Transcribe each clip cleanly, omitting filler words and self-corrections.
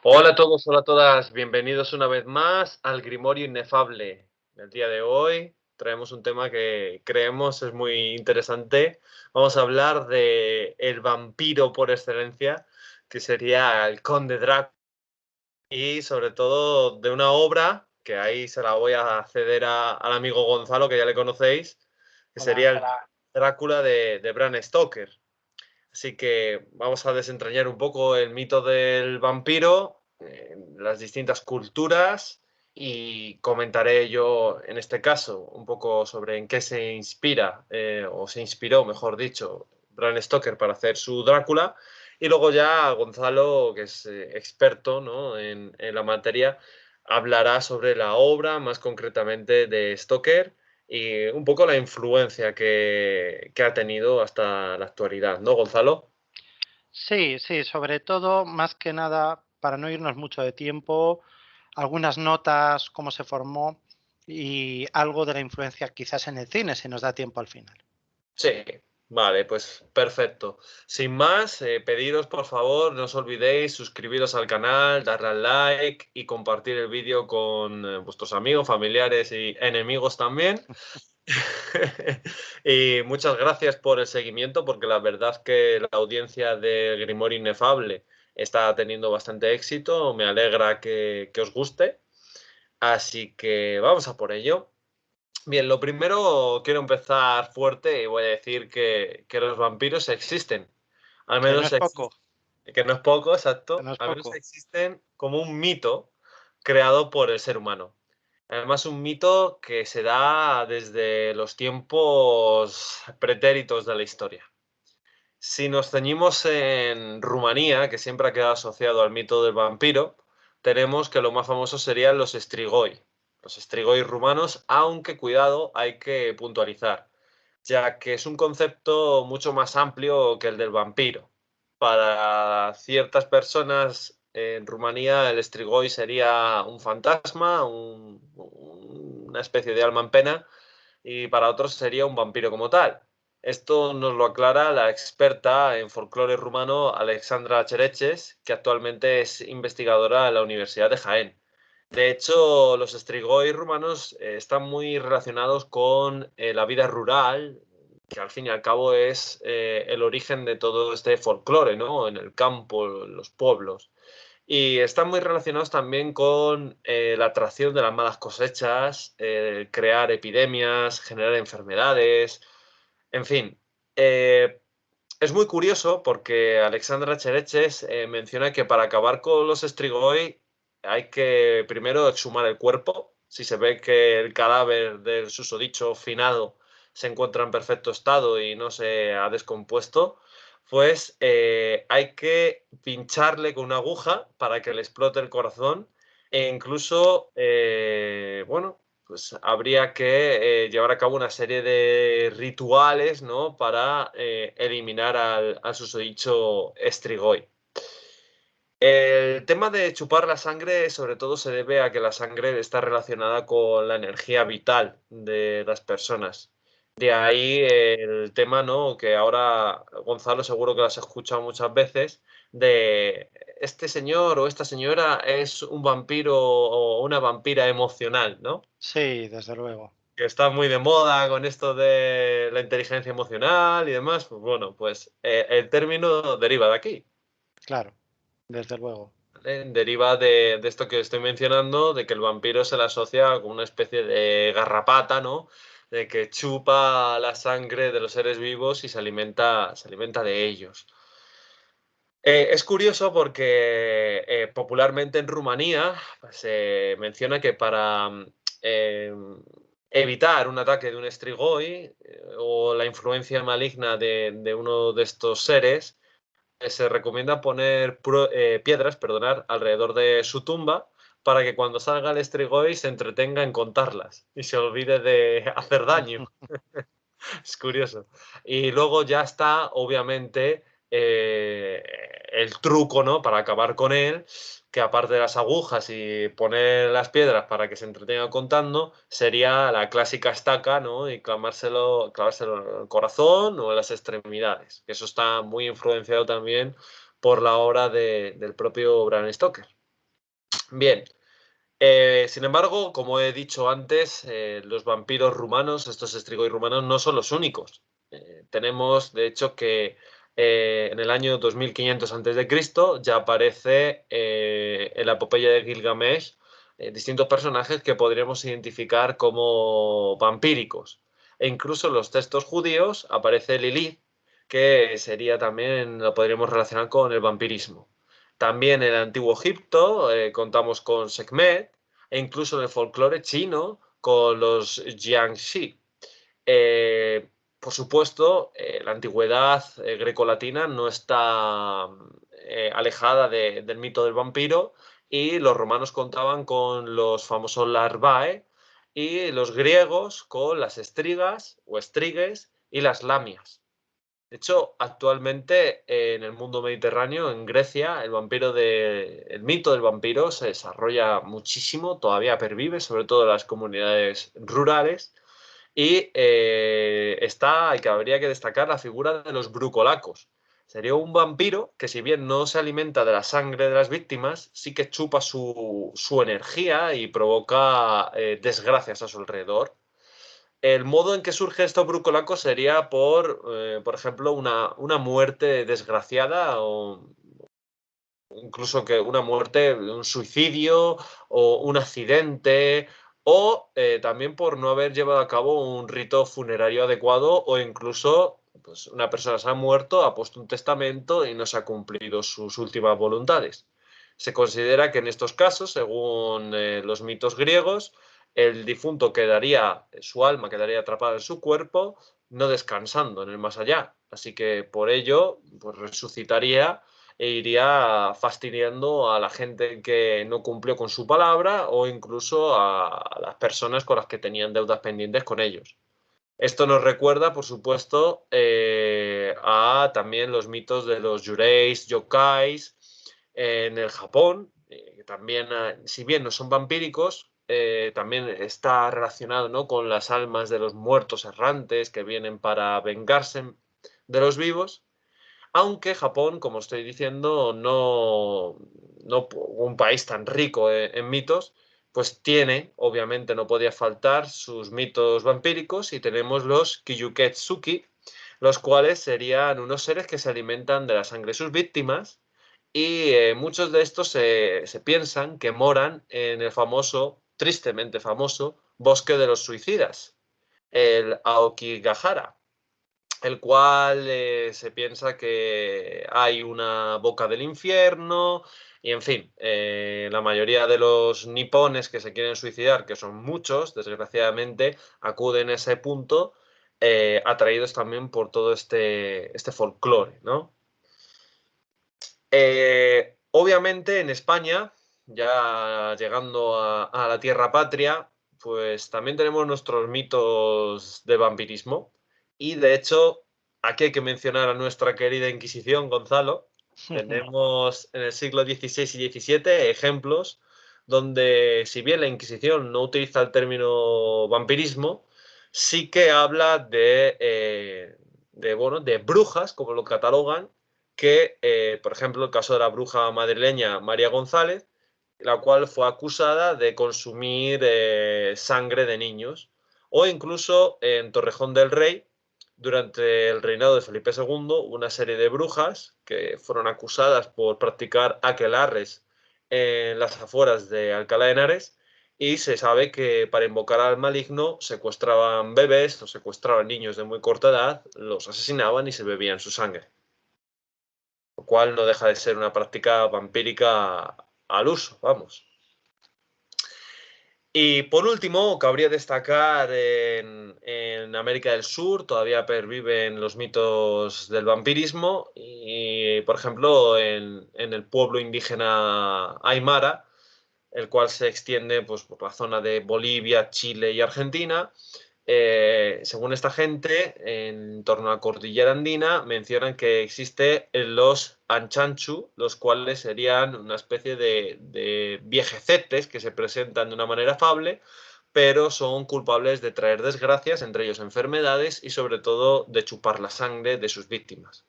Hola a todos, hola a todas, bienvenidos una vez más al Grimorio Inefable. El día de hoy traemos un tema que creemos es muy interesante. Vamos a hablar de el vampiro por excelencia, que sería el Conde Drácula, y sobre todo de una obra que ahí se la voy a ceder al amigo Gonzalo, que ya le conocéis, que sería Hola. el Drácula de Bram Stoker. Así que vamos a desentrañar un poco el mito del vampiro, las distintas culturas, y comentaré yo, en este caso, un poco sobre en qué se inspira, o se inspiró, mejor dicho, Bram Stoker para hacer su Drácula. Y luego ya Gonzalo, que es experto, ¿no?, en la materia, hablará sobre la obra, más concretamente de Stoker, y un poco la influencia que ha tenido hasta la actualidad, ¿no, Gonzalo? Sí, sí, sobre todo, más que nada, para no irnos mucho de tiempo, algunas notas, cómo se formó y algo de la influencia quizás en el cine, si nos da tiempo al final. Sí, vale, pues perfecto. Sin más, pediros por favor, no os olvidéis suscribiros al canal, darle al like y compartir el vídeo con vuestros amigos, familiares y enemigos también. Y muchas gracias por el seguimiento, porque la verdad es que la audiencia de Grimorio Inefable está teniendo bastante éxito. Me alegra que os guste. Así que vamos a por ello. Bien, lo primero quiero empezar fuerte y voy a decir que los vampiros existen. Al Que no menos es poco, que no es poco, que exacto. no es Al menos poco. existen como un mito creado por el ser humano. Además, un mito que se da desde los tiempos pretéritos de la historia. Si nos ceñimos en Rumanía, que siempre ha quedado asociado al mito del vampiro, tenemos que lo más famoso serían los strigoi. Los strigoi rumanos, aunque cuidado, hay que puntualizar, ya que es un concepto mucho más amplio que el del vampiro. Para ciertas personas en Rumanía, el strigoi sería un fantasma, una especie de alma en pena, y para otros sería un vampiro como tal. Esto nos lo aclara la experta en folclore rumano Alexandra Chereches, que actualmente es investigadora en la Universidad de Jaén. De hecho, los strigoi rumanos están muy relacionados con la vida rural, que al fin y al cabo es el origen de todo este folclore, ¿no? En el campo, en los pueblos. Y están muy relacionados también con la atracción de las malas cosechas, crear epidemias, generar enfermedades, en fin. Es muy curioso porque Alexandra Chereches menciona que para acabar con los strigoi hay que primero exhumar el cuerpo. Si se ve que el cadáver del susodicho finado se encuentra en perfecto estado y no se ha descompuesto, pues hay que pincharle con una aguja para que le explote el corazón, e incluso, bueno, pues habría que llevar a cabo una serie de rituales, ¿no?, para eliminar al susodicho Strigoi. El tema de chupar la sangre sobre todo se debe a que la sangre está relacionada con la energía vital de las personas. De ahí el tema, ¿no?, que ahora, Gonzalo, seguro que lo has escuchado muchas veces, de este señor o esta señora es un vampiro o una vampira emocional, ¿no? Sí, desde luego. Que está muy de moda con esto de la inteligencia emocional y demás. Pues bueno, pues el término deriva de aquí. Claro, desde luego. Deriva de esto que estoy mencionando, de que el vampiro se le asocia con una especie de garrapata, ¿no? De que chupa la sangre de los seres vivos y se alimenta de ellos. Es curioso porque popularmente en Rumanía pues, se menciona que para evitar un ataque de un strigoi o la influencia maligna de uno de estos seres, se recomienda poner piedras, perdonar, alrededor de su tumba para que cuando salga el Strigoi se entretenga en contarlas y se olvide de hacer daño. Es curioso. Y luego ya está, obviamente, el truco, ¿no?, para acabar con él, que aparte de las agujas y poner las piedras para que se entretenga contando, sería la clásica estaca, ¿no?, y clavárselo en el corazón o en las extremidades. Eso está muy influenciado también por la obra del propio Bram Stoker. Bien, sin embargo, como he dicho antes, los vampiros rumanos, estos strigoi rumanos, no son los únicos. Tenemos, de hecho, que en el año 2500 a.C. ya aparece en la epopeya de Gilgamesh distintos personajes que podríamos identificar como vampíricos. E incluso en los textos judíos aparece Lilith, que sería también, lo podríamos relacionar con el vampirismo. También en el antiguo Egipto contamos con Sekhmet, e incluso en el folclore chino con los Jiangxi. Por supuesto, la antigüedad grecolatina no está alejada del mito del vampiro, y los romanos contaban con los famosos larvae y los griegos con las estrigas o estrigues y las lamias. De hecho, actualmente en el mundo mediterráneo, en Grecia, el mito del vampiro se desarrolla muchísimo, todavía pervive, sobre todo en las comunidades rurales, y y que habría que destacar la figura de los brucolacos. Sería un vampiro que, si bien no se alimenta de la sangre de las víctimas, sí que chupa su energía y provoca desgracias a su alrededor. El modo en que surge estos brucolacos sería por ejemplo, una muerte desgraciada, o incluso que una muerte, un suicidio o un accidente, o también por no haber llevado a cabo un rito funerario adecuado, o incluso pues, una persona se ha muerto, ha puesto un testamento y no se ha cumplido sus últimas voluntades. Se considera que en estos casos, según los mitos griegos, el difunto quedaría, su alma quedaría atrapada en su cuerpo, no descansando en el más allá. Así que por ello, pues resucitaría e iría fastidiando a la gente que no cumplió con su palabra, o incluso a las personas con las que tenían deudas pendientes con ellos. Esto nos recuerda, por supuesto, a también los mitos de los yureis, yokais en el Japón, que también, si bien no son vampíricos, también está relacionado, ¿no?, con las almas de los muertos errantes que vienen para vengarse de los vivos. Aunque Japón, como estoy diciendo, no un país tan rico en mitos, pues tiene, obviamente no podía faltar, sus mitos vampíricos, y tenemos los Kyuketsuki, los cuales serían unos seres que se alimentan de la sangre de sus víctimas, y muchos de estos se piensan que moran en el famoso, tristemente famoso, Bosque de los Suicidas, el Aokigahara, el cual se piensa que hay una boca del infierno, y en fin, la mayoría de los nipones que se quieren suicidar, que son muchos, desgraciadamente, acuden a ese punto, atraídos también por todo este folclore, ¿no? Obviamente en España, ya llegando a la tierra patria, pues también tenemos nuestros mitos de vampirismo. Y de hecho, aquí hay que mencionar a nuestra querida Inquisición, Gonzalo. Tenemos en el siglo XVI y XVII ejemplos donde, si bien la Inquisición no utiliza el término vampirismo, sí que habla bueno, de brujas, como lo catalogan, que, por ejemplo, el caso de la bruja madrileña María González, la cual fue acusada de consumir sangre de niños, o incluso en Torrejón del Rey, durante el reinado de Felipe II, una serie de brujas que fueron acusadas por practicar aquelarres en las afueras de Alcalá de Henares, y se sabe que para invocar al maligno secuestraban bebés o secuestraban niños de muy corta edad, los asesinaban y se bebían su sangre, lo cual no deja de ser una práctica vampírica al uso, vamos. Y por último, cabría destacar en América del Sur todavía perviven los mitos del vampirismo, y, por ejemplo, en el pueblo indígena Aymara, el cual se extiende pues, por la zona de Bolivia, Chile y Argentina. Según esta gente, en torno a la cordillera andina, mencionan que existe los anchanchu, los cuales serían una especie de viejecetes que se presentan de una manera afable, pero son culpables de traer desgracias, entre ellos enfermedades, y sobre todo de chupar la sangre de sus víctimas.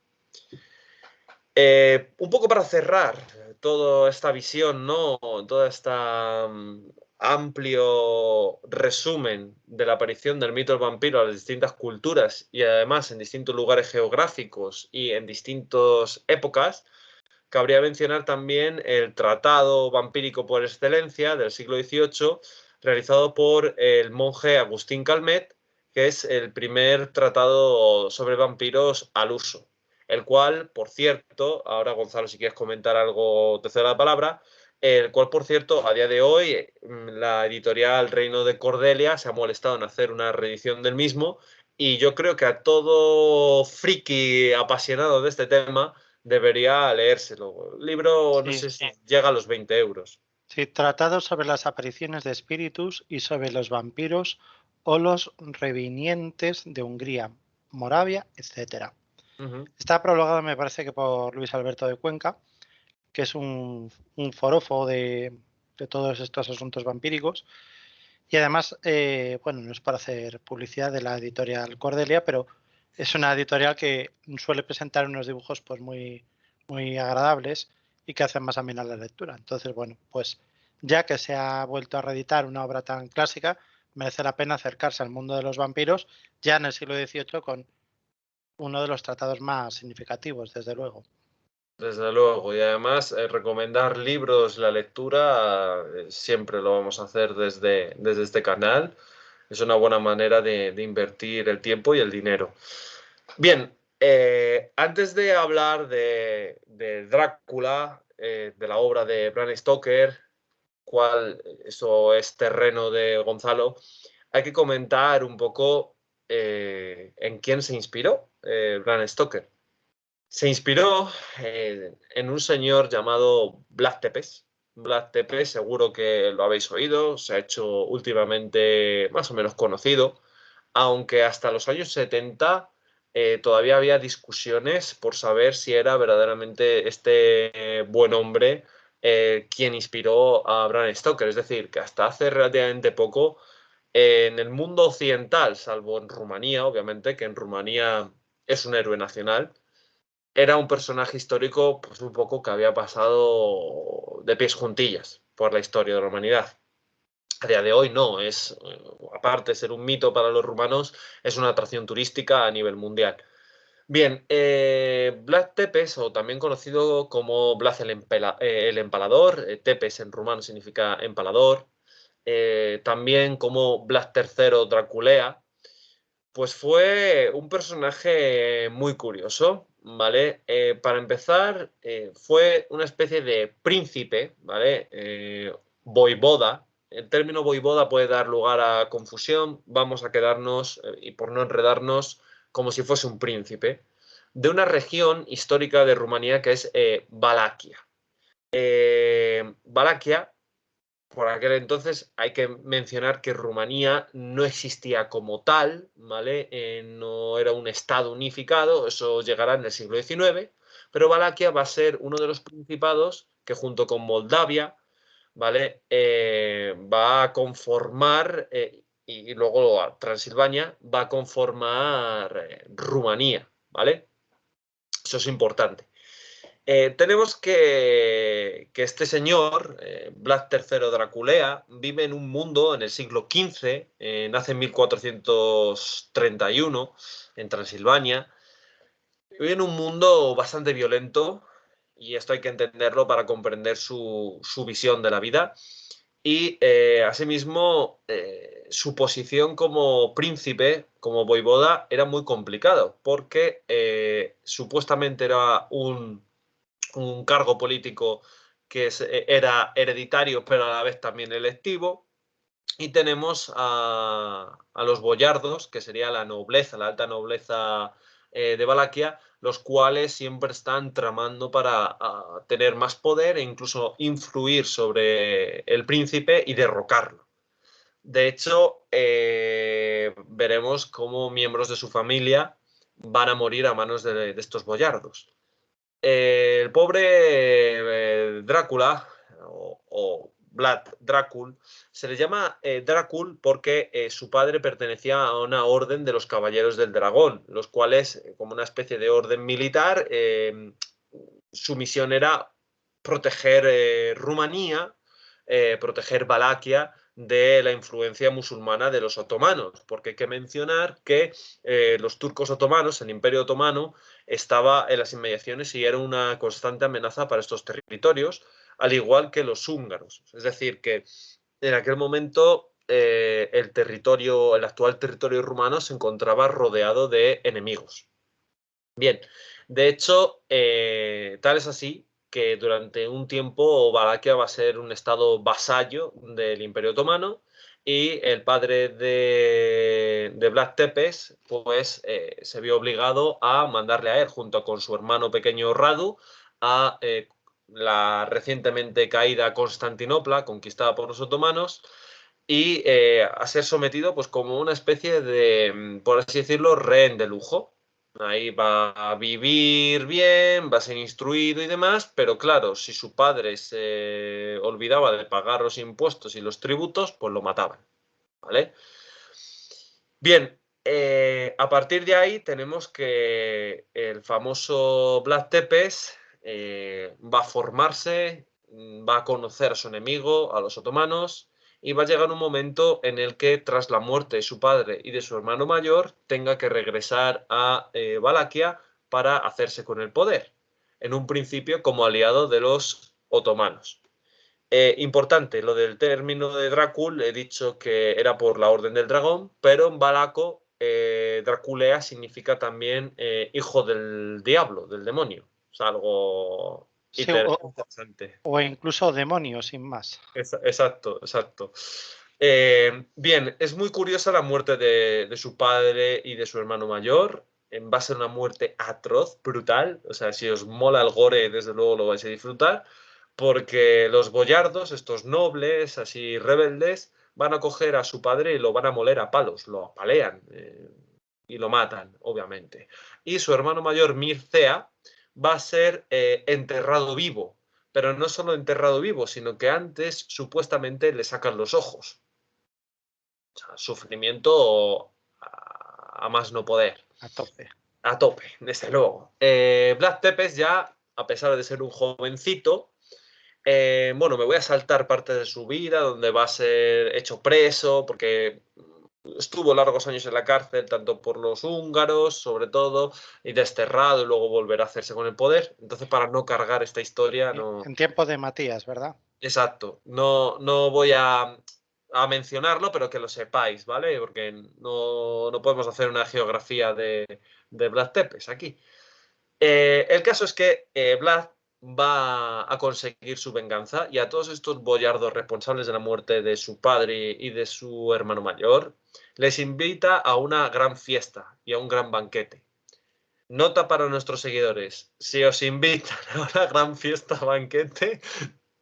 Un poco para cerrar toda esta visión, ¿no? Toda esta amplio resumen de la aparición del mito del vampiro a las distintas culturas y además en distintos lugares geográficos y en distintas épocas, cabría mencionar también el tratado vampírico por excelencia del siglo XVIII, realizado por el monje Agustín Calmet, que es el primer tratado sobre vampiros al uso. El cual, por cierto, ahora Gonzalo, si quieres comentar algo, te cedo la palabra, el cual, por cierto, a día de hoy, la editorial Reino de Cordelia se ha molestado en hacer una reedición del mismo, y yo creo que a todo friki apasionado de este tema debería leérselo. El libro, no Sí, sé si llega a los 20 euros. sí, tratados sobre las apariciones de espíritus y sobre los vampiros o los revinientes de Hungría, Moravia, etcétera. Ujú. Está prologado, me parece que por Luis Alberto de Cuenca, que es un forofo de todos estos asuntos vampíricos. Y además, bueno, no es para hacer publicidad de la editorial Cordelia, pero es una editorial que suele presentar unos dibujos pues muy agradables y que hacen más amena la lectura. Entonces, bueno, pues ya que se ha vuelto a reeditar una obra tan clásica, merece la pena acercarse al mundo de los vampiros ya en el siglo XVIII con uno de los tratados más significativos, desde luego. Desde luego, y además recomendar libros, la lectura, siempre lo vamos a hacer desde este canal. Es una buena manera de invertir el tiempo y el dinero. Bien, antes de hablar de Drácula, de la obra de Bram Stoker, cual eso es terreno de Gonzalo, hay que comentar un poco en quién se inspiró Bram Stoker. Se inspiró en un señor llamado Vlad Tepes. Vlad Tepes, seguro que lo habéis oído, se ha hecho últimamente más o menos conocido, aunque hasta los años 70 todavía había discusiones por saber si era verdaderamente este buen hombre quien inspiró a Bram Stoker. Es decir, que hasta hace relativamente poco en el mundo occidental, salvo en Rumanía, obviamente, que en Rumanía es un héroe nacional, era un personaje histórico, pues un poco que había pasado de pies juntillas por la historia de la humanidad. A día de hoy no, es, aparte de ser un mito para los rumanos, es una atracción turística a nivel mundial. Bien, Vlad Tepes, o también conocido como Vlad el Empalador, Tepes en rumano significa empalador, también como Vlad III Draculea, pues fue un personaje muy curioso, ¿vale? Para empezar, fue una especie de príncipe, ¿vale? Voivoda. El término voivoda puede dar lugar a confusión. Vamos a quedarnos, y por no enredarnos, como si fuese un príncipe, de una región histórica de Rumanía que es Valaquia. Valaquia, por aquel entonces hay que mencionar que Rumanía no existía como tal, ¿vale? No era un estado unificado, eso llegará en el siglo XIX, pero Valaquia va a ser uno de los principados que junto con Moldavia, ¿vale? Va a conformar, y luego Transilvania, va a conformar Rumanía, ¿vale? Eso es importante. Tenemos que este señor, Vlad III Draculea, vive en un mundo en el siglo XV, nace en 1431 en Transilvania, vive en un mundo bastante violento, y esto hay que entenderlo para comprender su visión de la vida, y asimismo su posición como príncipe, como voivoda, era muy complicado, porque supuestamente era un cargo político que era hereditario, pero a la vez también electivo. Y tenemos a los boyardos, que sería la nobleza, la alta nobleza de Valaquia, los cuales siempre están tramando para tener más poder e incluso influir sobre el príncipe y derrocarlo. De hecho, veremos cómo miembros de su familia van a morir a manos de estos boyardos. El pobre Drácula, o Vlad Dracul, se le llama Dracul porque su padre pertenecía a una orden de los Caballeros del Dragón, los cuales, como una especie de orden militar, su misión era proteger Rumanía, proteger Valaquia de la influencia musulmana de los otomanos, porque hay que mencionar que los turcos otomanos, el Imperio Otomano, estaba en las inmediaciones y era una constante amenaza para estos territorios, al igual que los húngaros. Es decir, que en aquel momento el actual territorio rumano se encontraba rodeado de enemigos. Bien, de hecho, tal es así que durante un tiempo Valaquia va a ser un estado vasallo del Imperio Otomano y el padre de Vlad Tepes pues, se vio obligado a mandarle a él, junto con su hermano pequeño Radu, a la recientemente caída Constantinopla, conquistada por los otomanos, y a ser sometido pues, como una especie de, por así decirlo, rehén de lujo. Ahí va a vivir bien, va a ser instruido y demás, pero claro, si su padre se olvidaba de pagar los impuestos y los tributos, pues lo mataban, ¿vale? Bien, a partir de ahí tenemos que el famoso Vlad Tepes va a formarse, va a conocer a su enemigo, a los otomanos, y va a llegar un momento en el que, tras la muerte de su padre y de su hermano mayor, tenga que regresar a Valaquia para hacerse con el poder, en un principio como aliado de los otomanos. Importante, lo del término de Drácul, he dicho que era por la Orden del Dragón, pero en valaco Draculea significa también hijo del diablo, del demonio. Es algo Sí, interesante. o incluso demonio, sin más. Exacto, exacto. Bien, es muy curiosa la muerte de su padre y de su hermano mayor. Va a ser una muerte atroz, brutal. O sea, si os mola el gore, desde luego lo vais a disfrutar. Porque los boyardos, estos nobles, así rebeldes, van a coger a su padre y lo van a moler a palos, lo apalean y lo matan, obviamente. Y su hermano mayor, Mircea, va a ser enterrado vivo, pero no solo enterrado vivo, sino que antes supuestamente le sacan los ojos. O sea, sufrimiento a más no poder. A tope. A tope, desde luego. Vlad Tepes ya, a pesar de ser un jovencito, bueno, me voy a saltar parte de su vida, donde va a ser hecho preso, porque estuvo largos años en la cárcel, tanto por los húngaros, sobre todo, y desterrado, y luego volver a hacerse con el poder. Entonces, para no cargar esta historia, no. En tiempo de Matías, ¿verdad? Exacto, no voy a mencionarlo, pero que lo sepáis, ¿vale? Porque no podemos hacer una geografía de Vlad Tepes aquí. El caso es que Vlad va a conseguir su venganza y a todos estos boyardos responsables de la muerte de su padre y de su hermano mayor les invita a una gran fiesta y a un gran banquete. Nota para nuestros seguidores: si os invitan a una gran fiesta o banquete,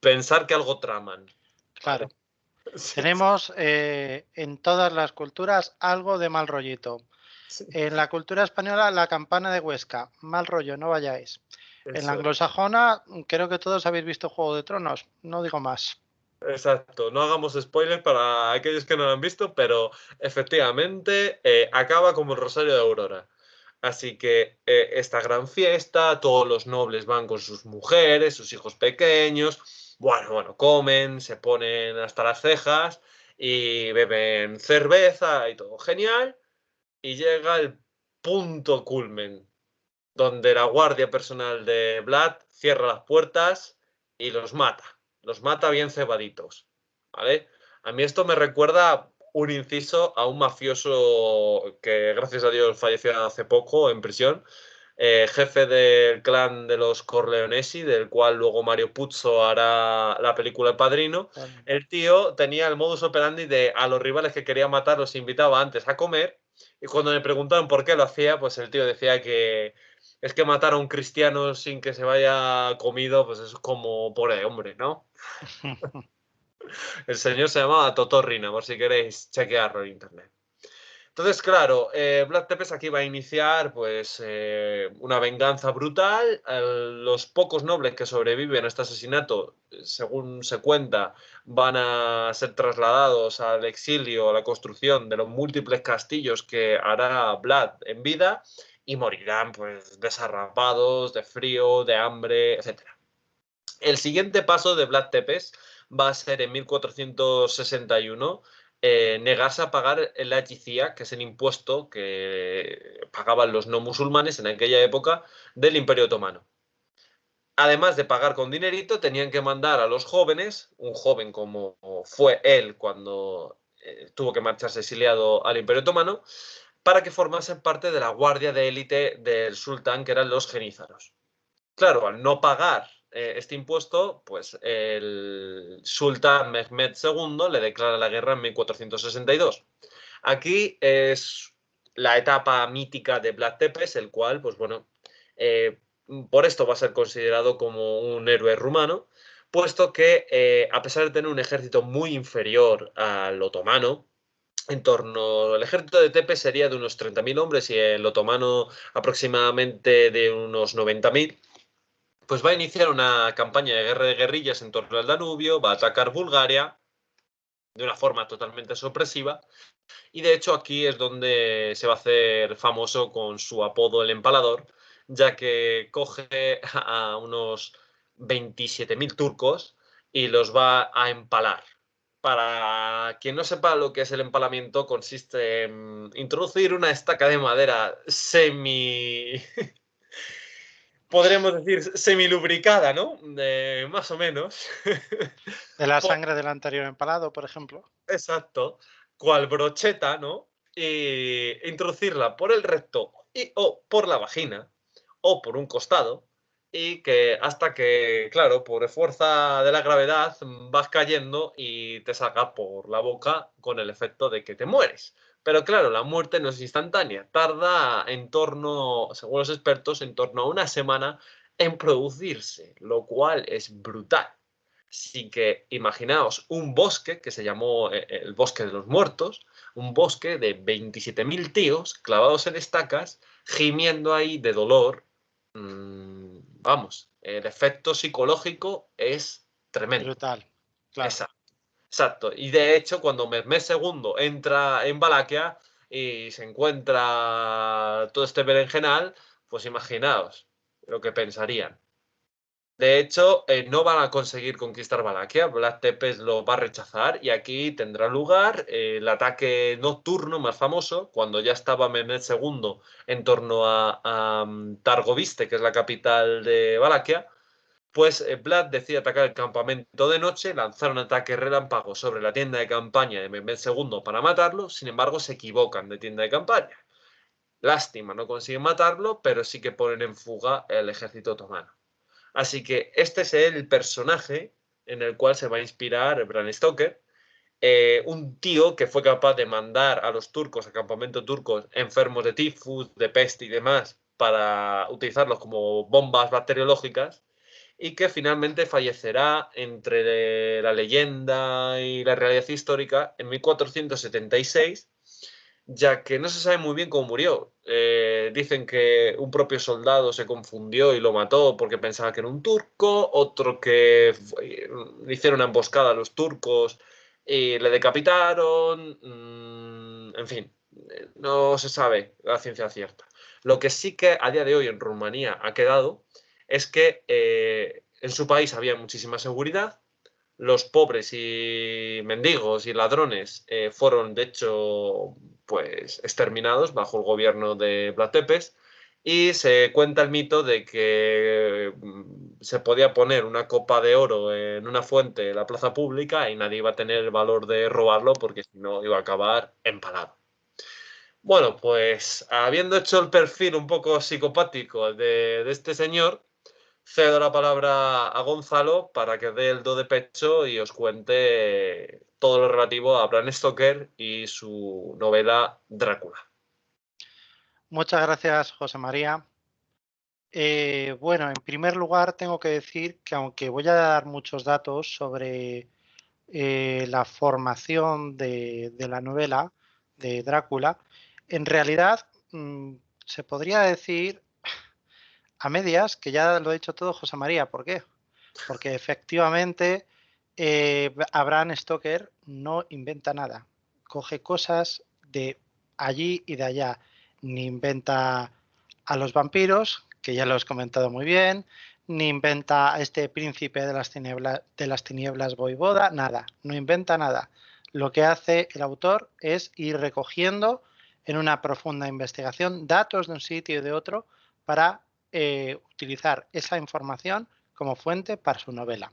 pensar que algo traman, Claro. ¿vale? Sí, Tenemos en todas las culturas algo de mal rollito. sí, En la cultura española, la campana de Huesca, mal rollo, no vayáis. En la eso es. anglosajona, creo que todos habéis visto Juego de Tronos, no digo más. Exacto, no hagamos spoilers para aquellos que no lo han visto, pero efectivamente acaba como el Rosario de Aurora. Así que esta gran fiesta, todos los nobles van con sus mujeres, sus hijos pequeños, bueno, comen, se ponen hasta las cejas y beben cerveza y todo genial. Y llega el punto culmen, donde la guardia personal de Vlad cierra las puertas y los mata. Los mata bien cebaditos, ¿vale? A mí esto me recuerda un inciso a un mafioso que, gracias a Dios, falleció hace poco en prisión, jefe del clan de los Corleonesi, del cual luego Mario Puzo hará la película El Padrino. El tío tenía el modus operandi de a los rivales que quería matar los invitaba antes a comer, y cuando le preguntaban por qué lo hacía, pues el tío decía que es que matar a un cristiano sin que se vaya comido, pues es como pobre hombre, ¿no? El señor se llamaba Totorrina, por si queréis chequearlo en internet. Entonces, claro, Vlad Tepes aquí va a iniciar pues una venganza brutal. Los pocos nobles que sobreviven a este asesinato, según se cuenta, van a ser trasladados al exilio, a la construcción de los múltiples castillos que hará Vlad en vida, y morirán pues desarrapados, de frío, de hambre, etc. El siguiente paso de Vlad Tepes va a ser en 1461 negarse a pagar la jizya, que es el impuesto que pagaban los no musulmanes en aquella época del Imperio Otomano. Además de pagar con dinerito, tenían que mandar a los jóvenes, un joven como fue él cuando tuvo que marcharse exiliado al Imperio Otomano, para que formasen parte de la guardia de élite del sultán, que eran los genízaros. Claro, al no pagar este impuesto, pues el sultán Mehmed II le declara la guerra en 1462. Aquí es la etapa mítica de Vlad Tepes, el cual, pues bueno, eh, por esto va a ser considerado como un héroe rumano, puesto que a pesar de tener un ejército muy inferior al otomano, el ejército de Tepes sería de unos 30.000 hombres y el otomano aproximadamente de unos 90.000, pues va a iniciar una campaña de guerra de guerrillas en torno al Danubio, va a atacar Bulgaria de una forma totalmente sorpresiva, y de hecho aquí es donde se va a hacer famoso con su apodo el Empalador, ya que coge a unos 27.000 turcos y los va a empalar. Para quien no sepa lo que es el empalamiento, consiste en introducir una estaca de madera podríamos decir, semilubricada, ¿no? Más o menos. De la sangre del anterior empalado, por ejemplo. Exacto. Cual brocheta, ¿no? Y introducirla por el recto o por la vagina o por un costado y que hasta que, claro, por fuerza de la gravedad vas cayendo y te salga por la boca con el efecto de que te mueres. Pero claro, la muerte no es instantánea, tarda en torno, según los expertos, en torno a una semana en producirse, lo cual es brutal. Así que imaginaos un bosque que se llamó el Bosque de los Muertos, un bosque de 27.000 tíos clavados en estacas, gimiendo ahí de dolor. Vamos, el efecto psicológico es tremendo. Brutal, claro. Exacto. Exacto. Y de hecho, cuando Mehmed II entra en Valaquia y se encuentra todo este berenjenal, pues imaginaos lo que pensarían. De hecho, no van a conseguir conquistar Valaquia. Vlad Tepes lo va a rechazar y aquí tendrá lugar el ataque nocturno más famoso, cuando ya estaba Mehmed II en torno a Targoviste, que es la capital de Valaquia. Pues Vlad decide atacar el campamento de noche, lanzar un ataque relámpago sobre la tienda de campaña de Mehmed II para matarlo. Sin embargo, se equivocan de tienda de campaña. Lástima, no consiguen matarlo, pero sí que ponen en fuga el ejército otomano. Así que este es el personaje en el cual se va a inspirar Bram Stoker, un tío que fue capaz de mandar a los turcos, a campamentos turcos, enfermos de tifus, de peste y demás, para utilizarlos como bombas bacteriológicas, y que finalmente fallecerá entre la leyenda y la realidad histórica en 1476, ya que no se sabe muy bien cómo murió. Dicen que un propio soldado se confundió y lo mató porque pensaba que era un turco, otro que le hicieron una emboscada a los turcos y le decapitaron. En fin, no se sabe la ciencia cierta. Lo que sí que a día de hoy en Rumanía ha quedado es que en su país había muchísima seguridad. Los pobres y mendigos y ladrones fueron, de hecho, pues exterminados bajo el gobierno de Vlad Tepes, y se cuenta el mito de que se podía poner una copa de oro en una fuente en la plaza pública y nadie iba a tener el valor de robarlo porque si no iba a acabar empalado. Bueno, pues habiendo hecho el perfil un poco psicopático de este señor, cedo la palabra a Gonzalo para que dé el do de pecho y os cuente todo lo relativo a Bram Stoker y su novela Drácula. Muchas gracias, José María. Bueno, en primer lugar tengo que decir que aunque voy a dar muchos datos sobre la formación de la novela de Drácula, en realidad se podría decir a medias que ya lo ha dicho todo José María. ¿Por qué? Porque efectivamente Bram Stoker no inventa nada. Coge cosas de allí y de allá. Ni inventa a los vampiros, que ya lo has comentado muy bien, ni inventa a este príncipe de las tinieblas voivoda, nada, no inventa nada. Lo que hace el autor es ir recogiendo en una profunda investigación datos de un sitio y de otro para utilizar esa información como fuente para su novela.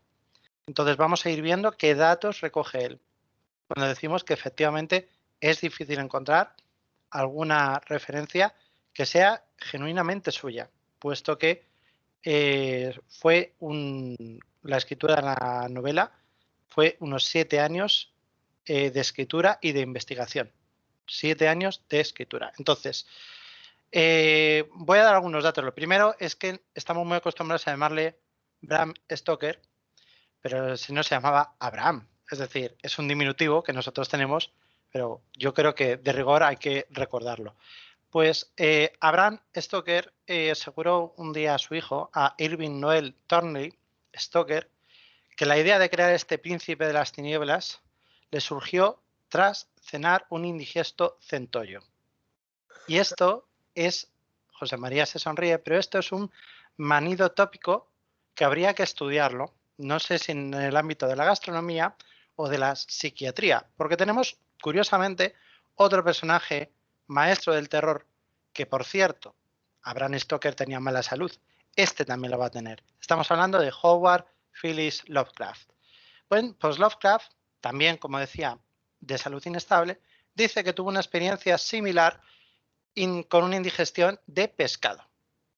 Entonces vamos a ir viendo qué datos recoge él. Cuando decimos que efectivamente es difícil encontrar alguna referencia que sea genuinamente suya, puesto que la escritura de la novela fue unos 7 años de escritura y de investigación. 7 años de escritura. Entonces, voy a dar algunos datos. Lo primero es que estamos muy acostumbrados a llamarle Bram Stoker, pero si no se llamaba Abraham. Es decir, es un diminutivo que nosotros tenemos, pero yo creo que de rigor hay que recordarlo. Pues Abraham Stoker aseguró un día a su hijo, a Irving Noel Thornley Stoker, que la idea de crear este príncipe de las tinieblas le surgió tras cenar un indigesto centollo. Y esto es, José María se sonríe, pero esto es un manido tópico que habría que estudiarlo, no sé si en el ámbito de la gastronomía o de la psiquiatría, porque tenemos, curiosamente, otro personaje maestro del terror que, por cierto, Bram Stoker tenía mala salud. Este también lo va a tener. Estamos hablando de Howard Phillips Lovecraft. Bueno, pues Lovecraft, también, como decía, de salud inestable, dice que tuvo una experiencia similar con una indigestión de pescado.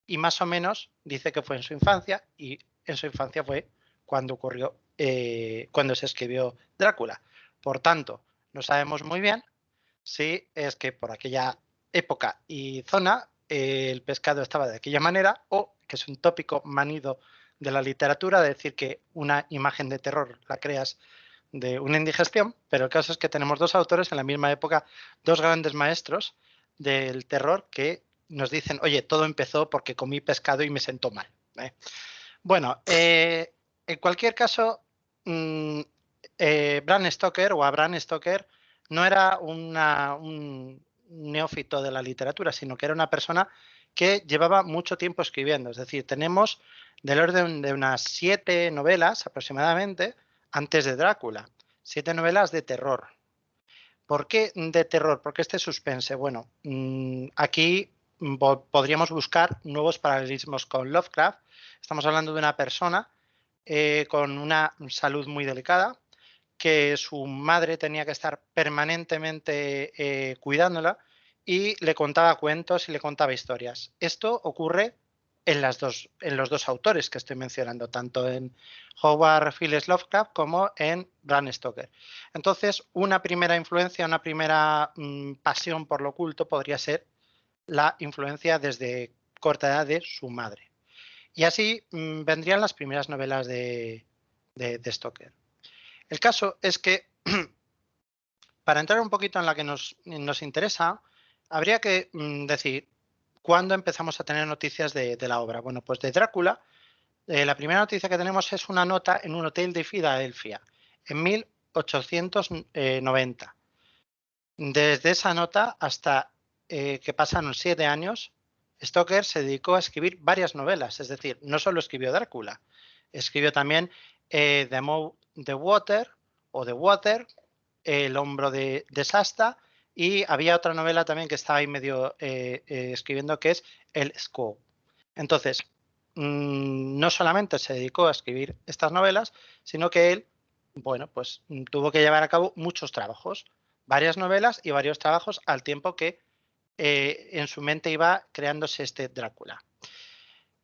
Y más o menos dice que fue en su infancia, y en su infancia fue cuando ocurrió, cuando se escribió Drácula. Por tanto, no sabemos muy bien si es que por aquella época y zona el pescado estaba de aquella manera, o que es un tópico manido de la literatura de decir que una imagen de terror la creas de una indigestión, pero el caso es que tenemos dos autores en la misma época, dos grandes maestros del terror que nos dicen, oye, todo empezó porque comí pescado y me sentó mal. Bueno, en cualquier caso, Bram Stoker o Abraham Stoker no era un neófito de la literatura, sino que era una persona que llevaba mucho tiempo escribiendo. Es decir, tenemos del orden de unas 7 novelas aproximadamente antes de Drácula. 7 novelas de terror. ¿Por qué de terror? ¿Por qué este suspense? Bueno, aquí podríamos buscar nuevos paralelismos con Lovecraft. Estamos hablando de una persona con una salud muy delicada, que su madre tenía que estar permanentemente cuidándola y le contaba cuentos y le contaba historias. Esto ocurre en los dos autores que estoy mencionando, tanto en Howard Phillips Lovecraft como en Bram Stoker. Entonces, una primera influencia, una primera pasión por lo oculto podría ser la influencia desde corta edad de su madre. Y así vendrían las primeras novelas de Stoker. El caso es que, para entrar un poquito en la que nos interesa, habría que decir cuándo empezamos a tener noticias de la obra. Bueno, pues de Drácula, la primera noticia que tenemos es una nota en un hotel de Filadelfia, en 1890. Desde esa nota hasta que pasaron 7 años, Stoker se dedicó a escribir varias novelas, es decir, no solo escribió Drácula, escribió también The Water o The Water, El hombro de Shasta, y había otra novela también que estaba ahí medio escribiendo, que es El Squaw. Entonces, no solamente se dedicó a escribir estas novelas, sino que él, bueno, pues tuvo que llevar a cabo muchos trabajos, varias novelas y varios trabajos al tiempo que en su mente iba creándose este Drácula.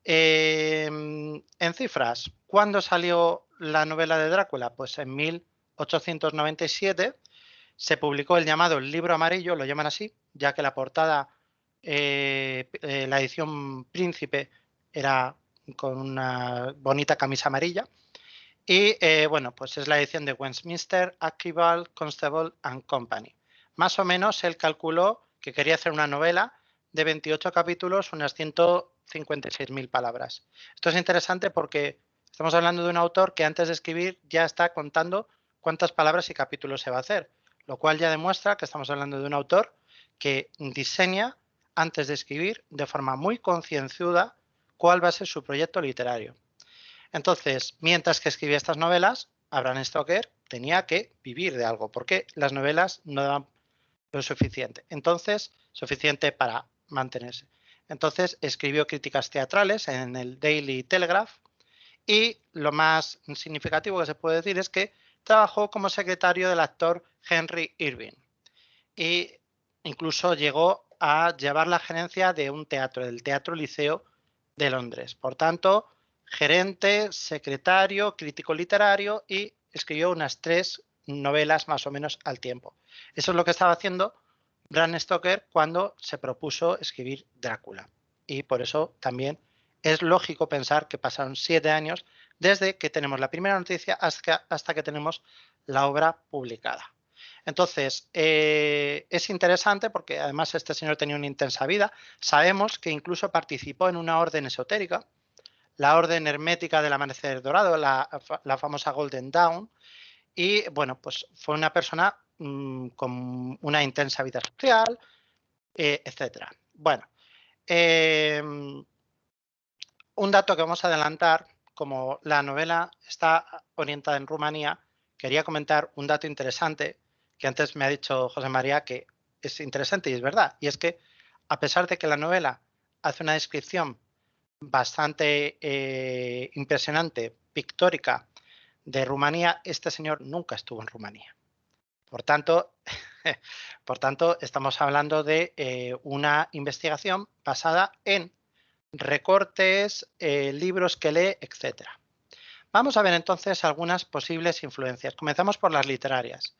En cifras, ¿cuándo salió la novela de Drácula? Pues en 1897 se publicó el llamado Libro Amarillo, lo llaman así, ya que la portada, la edición Príncipe, era con una bonita camisa amarilla. Y bueno, pues es la edición de Westminster, Archival, Constable and Company. Más o menos él calculó que quería hacer una novela de 28 capítulos, unas 156.000 palabras. Esto es interesante porque estamos hablando de un autor que antes de escribir ya está contando cuántas palabras y capítulos se va a hacer, lo cual ya demuestra que estamos hablando de un autor que diseña antes de escribir de forma muy concienzuda cuál va a ser su proyecto literario. Entonces, mientras que escribía estas novelas, Bram Stoker tenía que vivir de algo, porque las novelas no daban lo suficiente. Entonces, suficiente para mantenerse. Entonces, escribió críticas teatrales en el Daily Telegraph y lo más significativo que se puede decir es que trabajó como secretario del actor Henry Irving y incluso llegó a llevar la gerencia de un teatro, del Teatro Liceo de Londres. Por tanto, gerente, secretario, crítico literario y escribió unas 3 novelas más o menos al tiempo. Eso es lo que estaba haciendo Bram Stoker cuando se propuso escribir Drácula. Y por eso también es lógico pensar que pasaron 7 años desde que tenemos la primera noticia hasta que tenemos la obra publicada. Entonces, es interesante porque además este señor tenía una intensa vida. Sabemos que incluso participó en una orden esotérica, la Orden Hermética del Amanecer Dorado, la famosa Golden Dawn, y bueno, pues fue una persona con una intensa vida social, etcétera. Bueno, un dato que vamos a adelantar, como la novela está orientada en Rumanía, quería comentar un dato interesante que antes me ha dicho José María que es interesante y es verdad, y es que a pesar de que la novela hace una descripción bastante impresionante, pictórica, de Rumanía, este señor nunca estuvo en Rumanía. Por tanto, estamos hablando de una investigación basada en recortes, libros que lee, etcétera. Vamos a ver entonces algunas posibles influencias. Comenzamos por las literarias.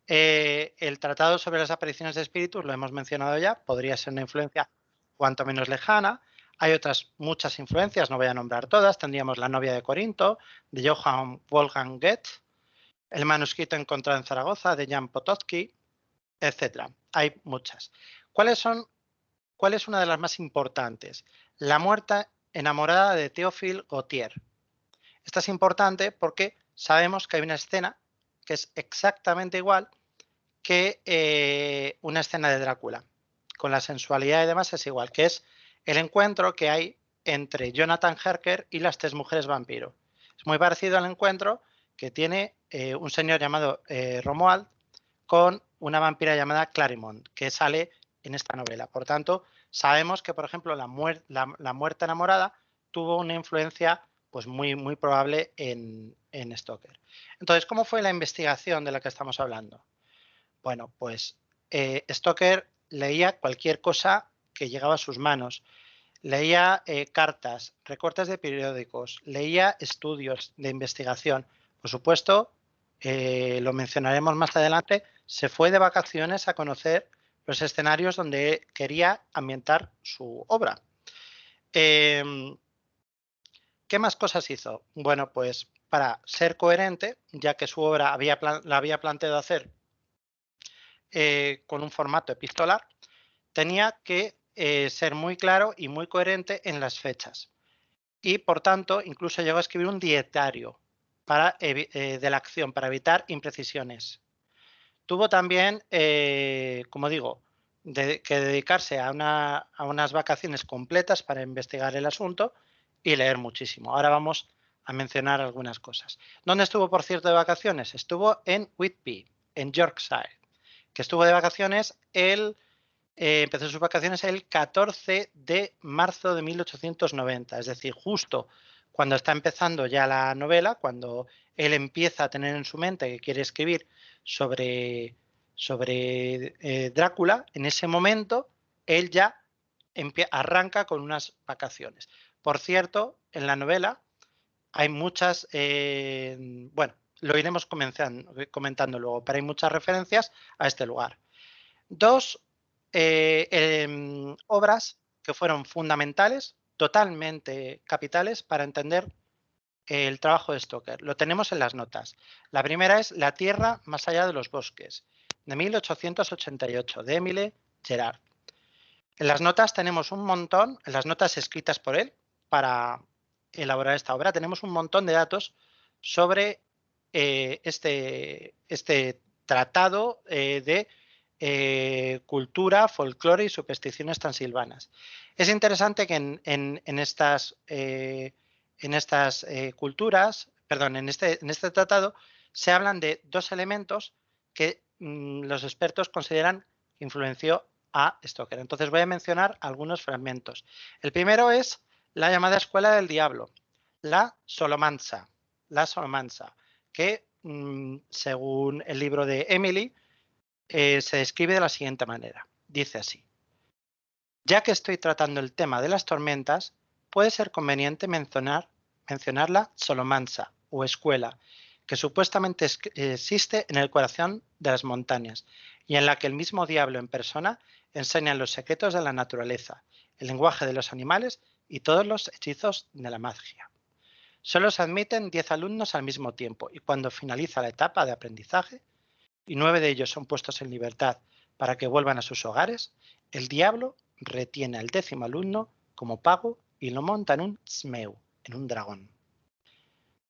El Tratado sobre las apariciones de espíritus, lo hemos mencionado ya, podría ser una influencia cuanto menos lejana. Hay otras muchas influencias, no voy a nombrar todas. Tendríamos La novia de Corinto, de Johann Wolfgang Goethe, el manuscrito encontrado en Zaragoza, de Jan Potocki, etcétera. Hay muchas. ¿Cuál es una de las más importantes? La muerta enamorada de Théophile Gautier. Esta es importante porque sabemos que hay una escena que es exactamente igual que una escena de Drácula. Con la sensualidad y demás es igual, que es el encuentro que hay entre Jonathan Harker y las 3 mujeres vampiro. Es muy parecido al encuentro que tiene un señor llamado Romuald con una vampira llamada Clarimont, que sale en esta novela. Por tanto, sabemos que, por ejemplo, la muerta enamorada tuvo una influencia pues muy probable en Stoker. Entonces, ¿cómo fue la investigación de la que estamos hablando? Bueno, pues Stoker leía cualquier cosa que llegaba a sus manos. Leía cartas, recortes de periódicos, leía estudios de investigación. Por supuesto, lo mencionaremos más adelante, se fue de vacaciones a conocer los escenarios donde quería ambientar su obra. ¿Qué más cosas hizo? Bueno, pues para ser coherente, ya que su obra la había planteado hacer con un formato epistolar, tenía que ser muy claro y muy coherente en las fechas. Y por tanto, incluso llegó a escribir un dietario de la acción para evitar imprecisiones. Tuvo también, como digo, que dedicarse a unas vacaciones completas para investigar el asunto y leer muchísimo. Ahora vamos a mencionar algunas cosas. ¿Dónde estuvo, por cierto, de vacaciones? Estuvo en Whitby, en Yorkshire, que estuvo de vacaciones empezó sus vacaciones el 14 de marzo de 1890, es decir, justo cuando está empezando ya la novela, cuando él empieza a tener en su mente que quiere escribir sobre Drácula, en ese momento él ya arranca con unas vacaciones. Por cierto, en la novela hay muchas, bueno, lo iremos comentando luego, pero hay muchas referencias a este lugar. 2 obras que fueron fundamentales, totalmente capitales para entender el trabajo de Stoker. Lo tenemos en las notas. La primera es La tierra más allá de los bosques, de 1888, de Émile Gerard. En las notas tenemos un montón, en las notas escritas por él para elaborar esta obra, tenemos un montón de datos sobre este tratado de cultura, folclore y supersticiones transilvanas. Es interesante que en estas en estas culturas, perdón, en este tratado, se hablan de 2 elementos que los expertos consideran que influenció a Stoker. Entonces voy a mencionar algunos fragmentos. El primero es la llamada Escuela del Diablo, la Solomansa, que según el libro de Emily, se describe de la siguiente manera. Dice así: ya que estoy tratando el tema de las tormentas, puede ser conveniente mencionar la Solomansa o escuela, que supuestamente existe en el corazón de las montañas y en la que el mismo diablo en persona enseña los secretos de la naturaleza, el lenguaje de los animales y todos los hechizos de la magia. Solo se admiten 10 alumnos al mismo tiempo y cuando finaliza la etapa de aprendizaje y 9 de ellos son puestos en libertad para que vuelvan a sus hogares, el diablo retiene al 10º alumno como pago y lo monta en un smeu, en un dragón.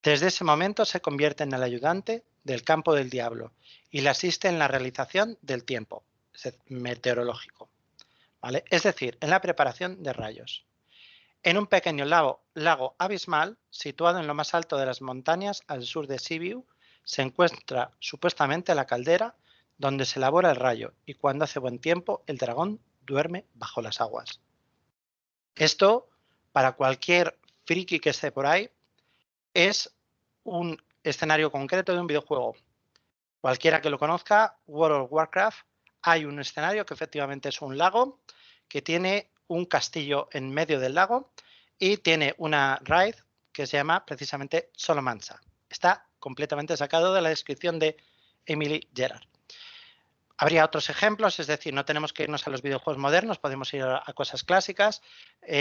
Desde ese momento se convierte en el ayudante del campo del diablo y le asiste en la realización del tiempo meteorológico, ¿vale? Es decir, en la preparación de rayos. En un pequeño lago abismal, situado en lo más alto de las montañas al sur de Sibiu, se encuentra supuestamente la caldera donde se elabora el rayo y cuando hace buen tiempo el dragón duerme bajo las aguas. Esto, para cualquier friki que esté por ahí, es un escenario concreto de un videojuego. Cualquiera que lo conozca, World of Warcraft, hay un escenario que efectivamente es un lago que tiene un castillo en medio del lago y tiene una raid que se llama precisamente Solomansa. Está completamente sacado de la descripción de Emily Gerard. Habría otros ejemplos, es decir, no tenemos que irnos a los videojuegos modernos, podemos ir a cosas clásicas.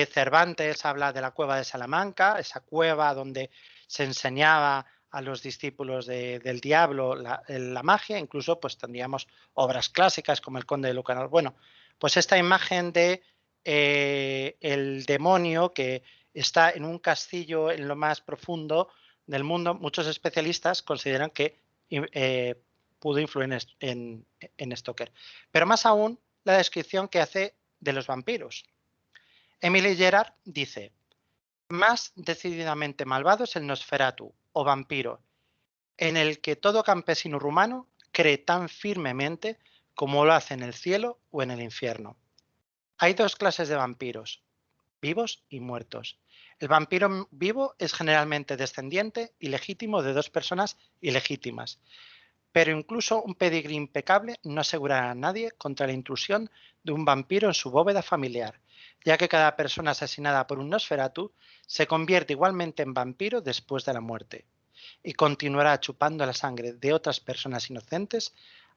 Cervantes habla de la cueva de Salamanca, esa cueva donde se enseñaba a los discípulos del diablo la magia, incluso pues tendríamos obras clásicas como el Conde de Lucanor. Bueno, pues esta imagen de el demonio que está en un castillo en lo más profundo del mundo, muchos especialistas consideran que pudo influir en Stoker. Pero más aún, la descripción que hace de los vampiros. Emily Gerard dice: más decididamente malvado es el Nosferatu, o vampiro, en el que todo campesino rumano cree tan firmemente como lo hace en el cielo o en el infierno. Hay 2 clases de vampiros, vivos y muertos. El vampiro vivo es generalmente descendiente y legítimo de 2 personas ilegítimas, pero incluso un pedigrí impecable no asegurará a nadie contra la intrusión de un vampiro en su bóveda familiar, ya que cada persona asesinada por un Nosferatu se convierte igualmente en vampiro después de la muerte y continuará chupando la sangre de otras personas inocentes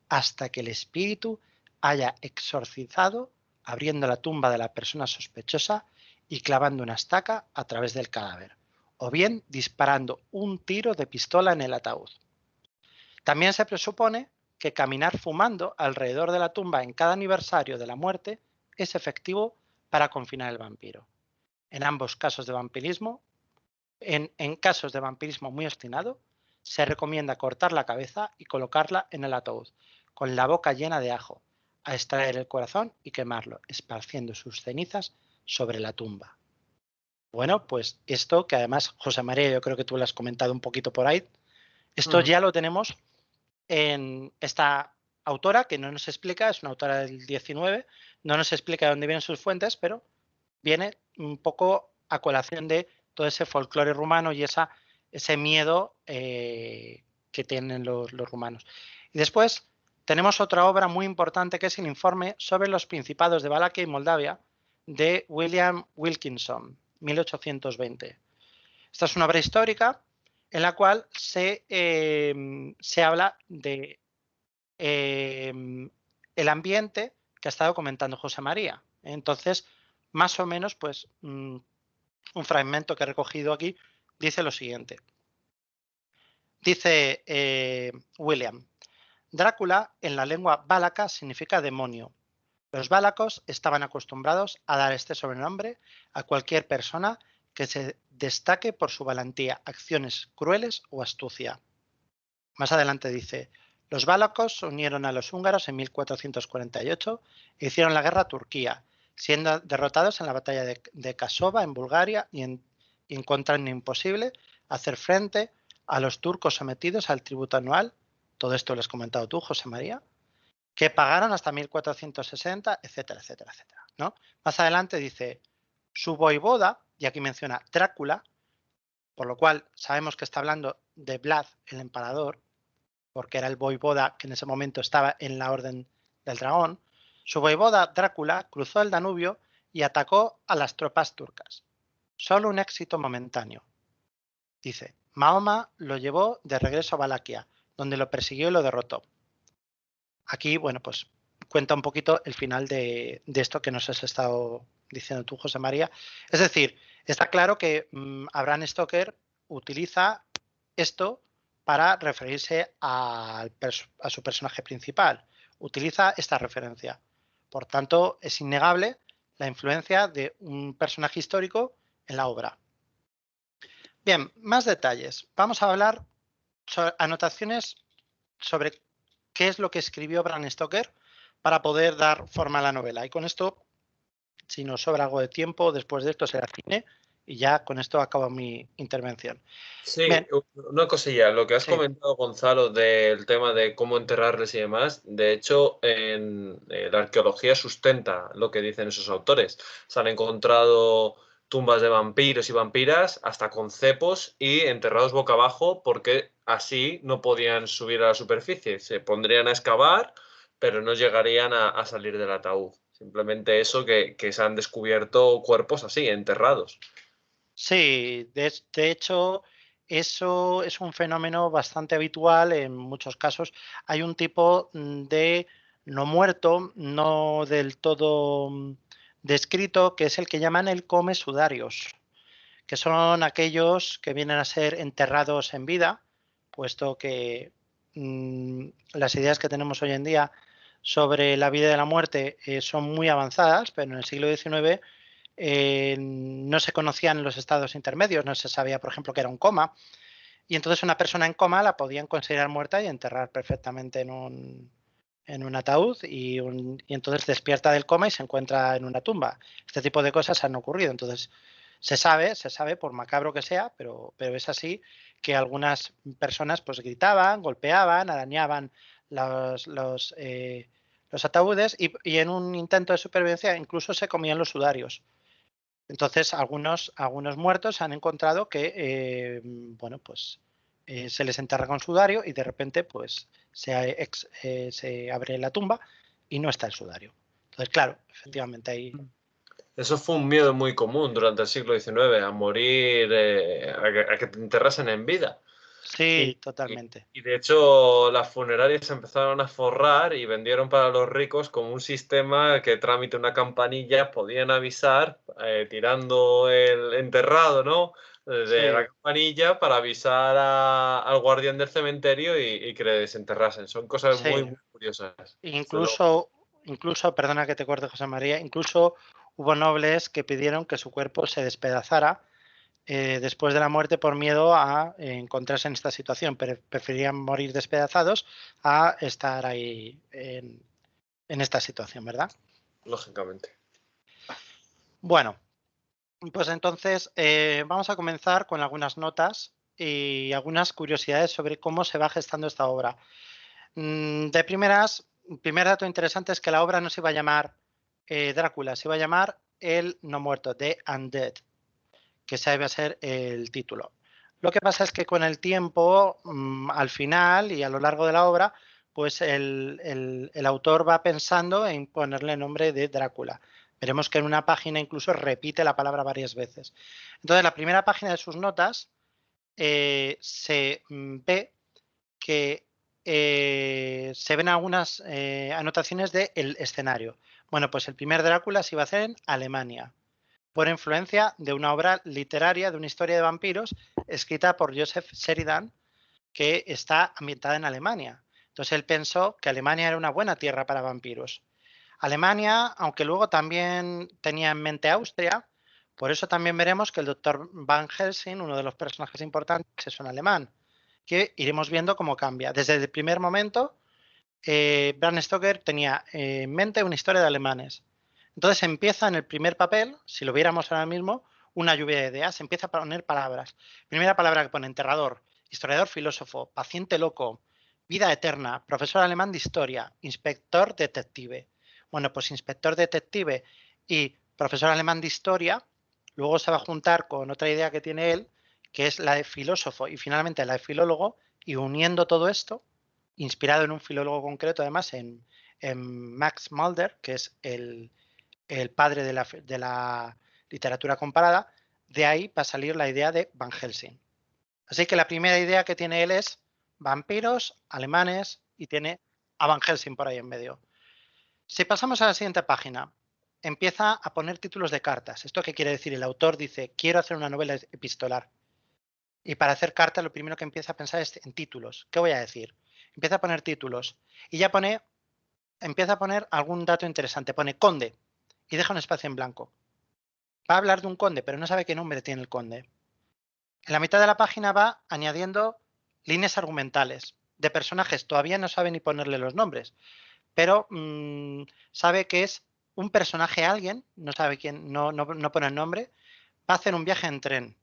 hasta que el espíritu haya exorcizado, abriendo la tumba de la persona sospechosa y clavando una estaca a través del cadáver, o bien disparando un tiro de pistola en el ataúd. También se presupone que caminar fumando alrededor de la tumba en cada aniversario de la muerte es efectivo para confinar el vampiro. En ambos casos de vampirismo, en casos de vampirismo muy obstinado, se recomienda cortar la cabeza y colocarla en el ataúd, con la boca llena de ajo, a extraer el corazón y quemarlo, esparciendo sus cenizas sobre la tumba. Bueno, pues esto que además, José María, yo creo que tú lo has comentado un poquito por ahí, esto ya lo tenemos en esta autora que no nos explica, es una autora del 19, no nos explica de dónde vienen sus fuentes, pero viene un poco a colación de todo ese folclore rumano y ese miedo que tienen los rumanos. Y después tenemos otra obra muy importante que es el informe sobre los principados de Valaquia y Moldavia de William Wilkinson, 1820. Esta es una obra histórica en la cual se habla de el ambiente que ha estado comentando José María. Entonces, más o menos, pues un fragmento que he recogido aquí dice lo siguiente. Dice William: Drácula en la lengua valaca significa demonio. Los válacos estaban acostumbrados a dar este sobrenombre a cualquier persona que se destaque por su valentía, acciones crueles o astucia. Más adelante dice: los válacos se unieron a los húngaros en 1448 e hicieron la guerra a Turquía, siendo derrotados en la batalla de Kasova en Bulgaria y en y encuentran imposible hacer frente a los turcos sometidos al tributo anual, todo esto lo has comentado tú, José María, que pagaron hasta 1460, etcétera, etcétera, etcétera, ¿no? Más adelante dice, su voivoda, y aquí menciona Drácula, por lo cual sabemos que está hablando de Vlad, el emperador, porque era el voivoda que en ese momento estaba en la Orden del Dragón. Su voivoda Drácula cruzó el Danubio y atacó a las tropas turcas. Solo un éxito momentáneo. Dice, Mahoma lo llevó de regreso a Valaquia, donde lo persiguió y lo derrotó. Aquí, bueno, pues cuenta un poquito el final de esto que nos has estado diciendo tú, José María. Es decir, está claro que Bram Stoker utiliza esto para referirse a su personaje principal. Utiliza esta referencia. Por tanto, es innegable la influencia de un personaje histórico en la obra. Bien, más detalles. Vamos a hablar sobre anotaciones sobre qué es lo que escribió Bram Stoker para poder dar forma a la novela. Y con esto, si nos sobra algo de tiempo, después de esto será cine y ya con esto acabo mi intervención. Sí, Bien, una cosilla, lo que has sí, comentado, Gonzalo, del tema de cómo enterrarles y demás, de hecho, en la arqueología sustenta lo que dicen esos autores. Se han encontrado tumbas de vampiros y vampiras hasta con cepos y enterrados boca abajo porque así no podían subir a la superficie. Se pondrían a excavar, pero no llegarían a salir del ataúd. Simplemente eso, que se han descubierto cuerpos así, enterrados. sí, de hecho, eso es un fenómeno bastante habitual en muchos casos. Hay un tipo de no muerto, no del todo descrito, que es el que llaman el come sudarios, que son aquellos que vienen a ser enterrados en vida, puesto que las ideas que tenemos hoy en día sobre la vida y la muerte son muy avanzadas, pero en el siglo XIX no se conocían los estados intermedios, no se sabía, por ejemplo, que era un coma, y entonces una persona en coma la podían considerar muerta y enterrar perfectamente en un ataúd y entonces despierta del coma y se encuentra en una tumba. Este tipo de cosas han ocurrido. Entonces, se sabe, por macabro que sea, pero es así que algunas personas pues gritaban, golpeaban, arañaban los ataúdes y en un intento de supervivencia incluso se comían los sudarios. Entonces, algunos muertos han encontrado que, bueno, pues se les enterra con sudario y de repente, pues se abre la tumba y no está el sudario. Entonces, claro, efectivamente hay. Eso fue un miedo muy común durante el siglo XIX, a morir, a que te enterrasen en vida. Sí, Y, totalmente. y de hecho las funerarias se empezaron a forrar y vendieron para los ricos como un sistema que tramite una campanilla podían avisar tirando el enterrado, ¿no? De la Sí, campanilla para avisar al guardián del cementerio y que le desenterrasen. Son cosas muy, sí. muy curiosas. Desde luego. Incluso, perdona que te corte, José María, incluso hubo nobles que pidieron que su cuerpo se despedazara después de la muerte por miedo a encontrarse en esta situación. Preferían morir despedazados a estar ahí en esta situación, ¿verdad? Lógicamente. Bueno, pues entonces vamos a comenzar con algunas notas y algunas curiosidades sobre cómo se va gestando esta obra. De primeras, primer dato interesante es que la obra no se iba a llamar Drácula, se iba a llamar El No Muerto, The Undead, que ese iba a ser el título. Lo que pasa es que con el tiempo, al final y a lo largo de la obra, pues el autor va pensando en ponerle el nombre de Drácula. Veremos que en una página incluso repite la palabra varias veces. Entonces, la primera página de sus notas se ve que se ven algunas anotaciones del escenario. Bueno, pues el primer Drácula se iba a hacer en Alemania por influencia de una obra literaria de una historia de vampiros escrita por Joseph Sheridan, que está ambientada en Alemania. Entonces él pensó que Alemania era una buena tierra para vampiros. Alemania, aunque luego también tenía en mente Austria, por eso también veremos que el doctor Van Helsing, uno de los personajes importantes, es un alemán, que iremos viendo cómo cambia. Desde el primer momento, Bram Stoker tenía en mente una historia de alemanes. Entonces empieza en el primer papel, si lo viéramos ahora mismo, una lluvia de ideas, empieza a poner palabras. Primera palabra que pone: enterrador, historiador, filósofo, paciente loco, vida eterna, profesor alemán de historia, inspector detective. Bueno, pues inspector detective y profesor alemán de historia, luego se va a juntar con otra idea que tiene él, que es la de filósofo y finalmente la de filólogo, y uniendo todo esto, inspirado en un filólogo concreto, además en Max Mulder, que es el padre de la literatura comparada, de ahí va a salir la idea de Van Helsing. Así que la primera idea que tiene él es vampiros alemanes y tiene a Van Helsing por ahí en medio. Si pasamos a la siguiente página, empieza a poner títulos de cartas. ¿Esto qué quiere decir? El autor dice: quiero hacer una novela epistolar. Y para hacer cartas lo primero que empieza a pensar es en títulos. ¿Qué voy a decir? Empieza a poner títulos y ya empieza a poner algún dato interesante. Pone conde y deja un espacio en blanco. Va a hablar de un conde, pero no sabe qué nombre tiene el conde. En la mitad de la página va añadiendo líneas argumentales de personajes. Todavía no sabe ni ponerle los nombres, pero sabe que es un personaje, alguien, no sabe quién, no pone el nombre. Va a hacer un viaje en tren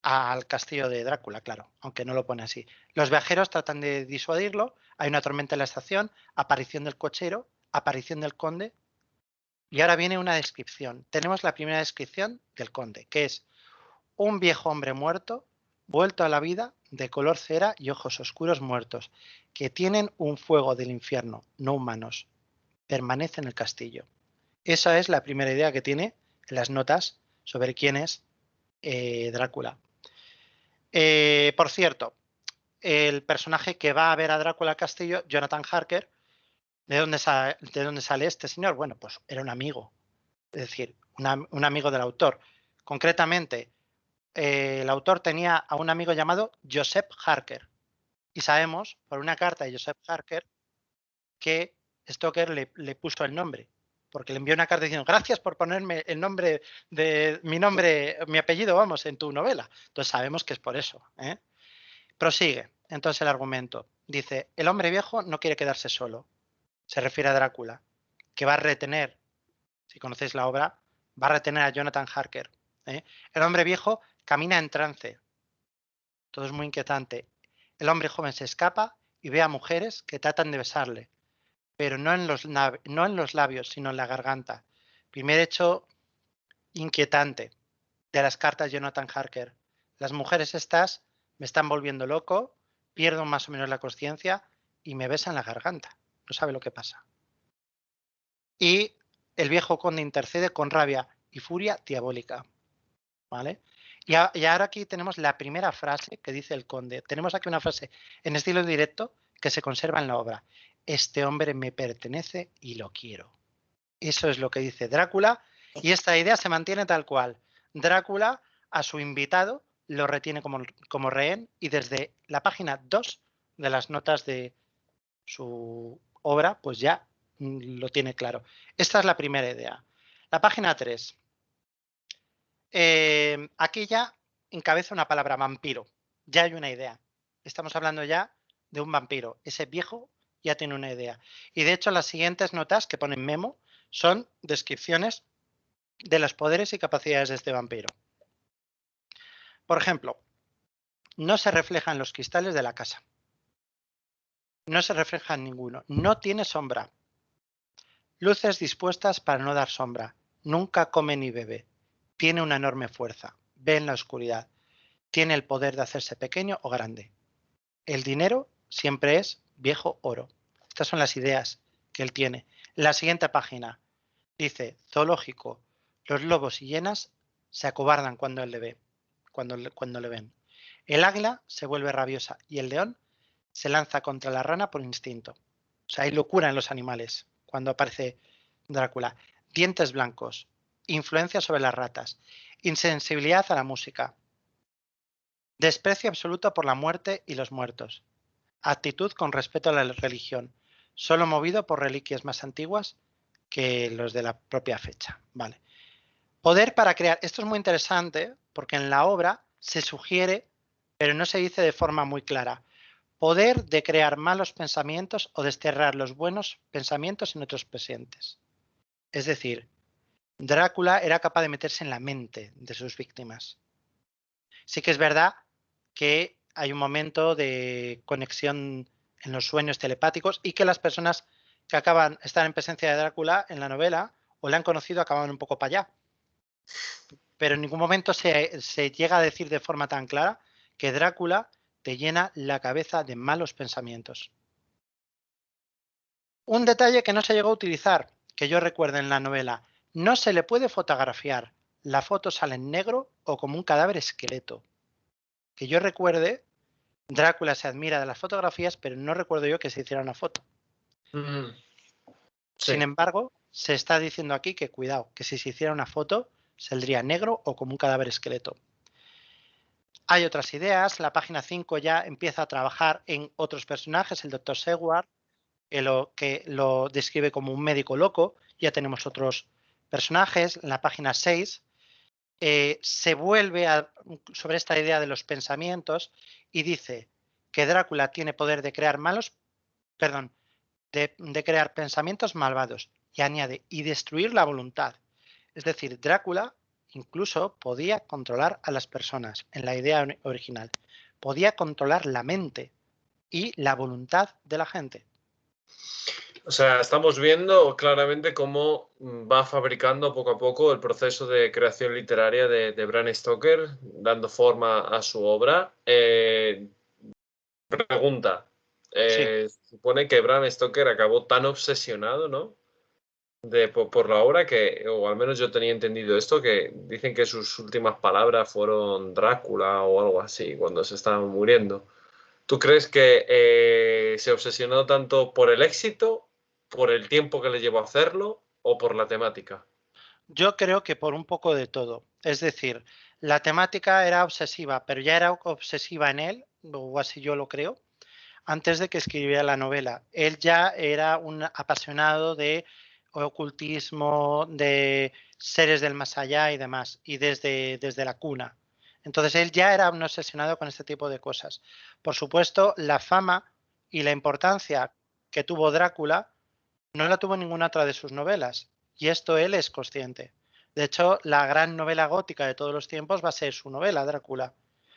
al castillo de Drácula, claro, aunque no lo pone así. Los viajeros tratan de disuadirlo, hay una tormenta en la estación, aparición del cochero, aparición del conde, y ahora viene una descripción. Tenemos la primera descripción del conde, que es un viejo hombre muerto, vuelto a la vida, de color cera y ojos oscuros muertos, que tienen un fuego del infierno, no humanos. Permanece en el castillo. Esa es la primera idea que tiene en las notas sobre quién es Drácula. Por cierto, el personaje que va a ver a Drácula al castillo, Jonathan Harker, ¿de dónde sale este señor? Bueno, pues era un amigo, es decir, un amigo del autor. Concretamente, el autor tenía a un amigo llamado Joseph Harker y sabemos por una carta de Joseph Harker que Stoker le puso el nombre, porque le envió una carta diciendo: gracias por ponerme el nombre de mi apellido, vamos, en tu novela. Entonces sabemos que es por eso. Prosigue entonces el argumento. Dice: el hombre viejo no quiere quedarse solo. Se refiere a Drácula, que va a retener, si conocéis la obra, va a retener a Jonathan Harker. El hombre viejo camina en trance. Todo es muy inquietante. El hombre joven se escapa y ve a mujeres que tratan de besarle, pero no en los labios, sino en la garganta. Primer hecho inquietante de las cartas de Jonathan Harker. Las mujeres estas me están volviendo loco, pierdo más o menos la conciencia y me besan la garganta. No sabe lo que pasa. Y el viejo conde intercede con rabia y furia diabólica. ¿Vale? Y ahora aquí tenemos la primera frase que dice el conde. Tenemos aquí una frase en estilo directo que se conserva en la obra. Este hombre me pertenece y lo quiero. Eso es lo que dice Drácula y esta idea se mantiene tal cual. Drácula a su invitado lo retiene como rehén y desde la página 2 de las notas de su obra pues ya lo tiene claro. Esta es la primera idea. La página 3. Aquí ya encabeza una palabra: vampiro. Ya hay una idea. Estamos hablando ya de un vampiro. Ese viejo ya tiene una idea. Y de hecho las siguientes notas que ponen memo son descripciones de los poderes y capacidades de este vampiro. Por ejemplo, no se refleja en los cristales de la casa. No se refleja en ninguno. No tiene sombra. Luces dispuestas para no dar sombra. Nunca come ni bebe. Tiene una enorme fuerza. Ve en la oscuridad. Tiene el poder de hacerse pequeño o grande. El dinero siempre es viejo oro. Estas son las ideas que él tiene. En la siguiente página dice: zoológico. Los lobos y hienas se acobardan cuando él le ve, cuando le ven. El águila se vuelve rabiosa y el león se lanza contra la rana por instinto. O sea, hay locura en los animales cuando aparece Drácula. Dientes blancos, influencia sobre las ratas, insensibilidad a la música, desprecio absoluto por la muerte y los muertos, actitud con respeto a la religión, solo movido por reliquias más antiguas que los de la propia fecha. Vale. Poder para crear. Esto es muy interesante porque en la obra se sugiere, pero no se dice de forma muy clara, poder de crear malos pensamientos o desterrar los buenos pensamientos en otros presentes. Es decir, Drácula era capaz de meterse en la mente de sus víctimas. Sí que es verdad que hay un momento de conexión en los sueños telepáticos y que las personas que están en presencia de Drácula en la novela o le han conocido acaban un poco para allá. Pero en ningún momento se llega a decir de forma tan clara que Drácula te llena la cabeza de malos pensamientos. Un detalle que no se llegó a utilizar, que yo recuerdo en la novela, no se le puede fotografiar. La foto sale en negro o como un cadáver esqueleto. Que yo recuerde, Drácula se admira de las fotografías, pero no recuerdo yo que se hiciera una foto. Mm, Sin sí. embargo, se está diciendo aquí que cuidado, que si se hiciera una foto saldría negro o como un cadáver esqueleto. Hay otras ideas, la página 5 ya empieza a trabajar en otros personajes, el Dr. Seward, que lo describe como un médico loco, ya tenemos otros personajes, en la página 6 se vuelve sobre esta idea de los pensamientos y dice que Drácula tiene poder de crear de crear pensamientos malvados y añade y destruir la voluntad. Es decir, Drácula incluso podía controlar a las personas en la idea original. Podía controlar la mente y la voluntad de la gente. O sea, estamos viendo claramente cómo va fabricando poco a poco el proceso de creación literaria de Bram Stoker, dando forma a su obra. Pregunta. Sí, Supone que Bram Stoker acabó tan obsesionado, ¿no? Por la obra que, o al menos yo tenía entendido esto, que dicen que sus últimas palabras fueron Drácula o algo así, cuando se estaba muriendo. ¿Tú crees que se obsesionó tanto por el éxito, por el tiempo que le llevó a hacerlo o por la temática? yo creo que por un poco de todo. Es decir, la temática era obsesiva, pero ya era obsesiva en él, o así yo lo creo, antes de que escribiera la novela. Él ya era un apasionado de ocultismo, de seres del más allá y demás, y desde la cuna. Entonces él ya era un obsesionado con este tipo de cosas. Por supuesto, la fama y la importancia que tuvo Drácula no la tuvo ninguna otra de sus novelas, y esto él es consciente. De hecho, la gran novela gótica de todos los tiempos va a ser su novela, Drácula,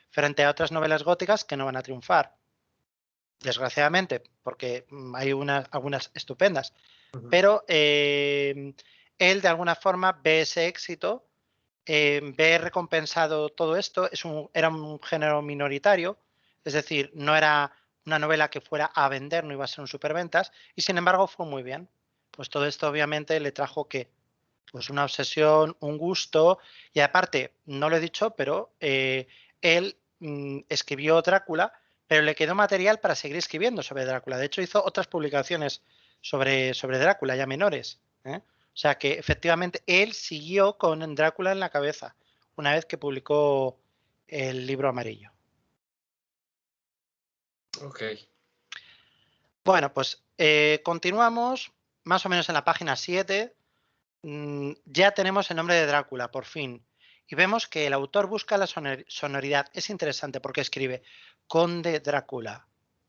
frente a otras novelas góticas que no van a triunfar desgraciadamente, porque hay algunas estupendas, Ujú. pero él de alguna forma ve ese éxito, ve recompensado todo esto, era un género minoritario, es decir, no era una novela que fuera a vender, no iba a ser un superventas, y sin embargo fue muy bien. Pues todo esto obviamente le trajo que pues una obsesión, un gusto, y aparte, no lo he dicho, pero él escribió Drácula, pero le quedó material para seguir escribiendo sobre Drácula. De hecho, hizo otras publicaciones sobre Drácula, ya menores. O sea que efectivamente él siguió con Drácula en la cabeza una vez que publicó el libro amarillo. Ok. Bueno, pues continuamos más o menos en la página 7. Ya tenemos el nombre de Drácula, por fin. Y vemos que el autor busca la sonoridad. Es interesante porque escribe Conde Drácula,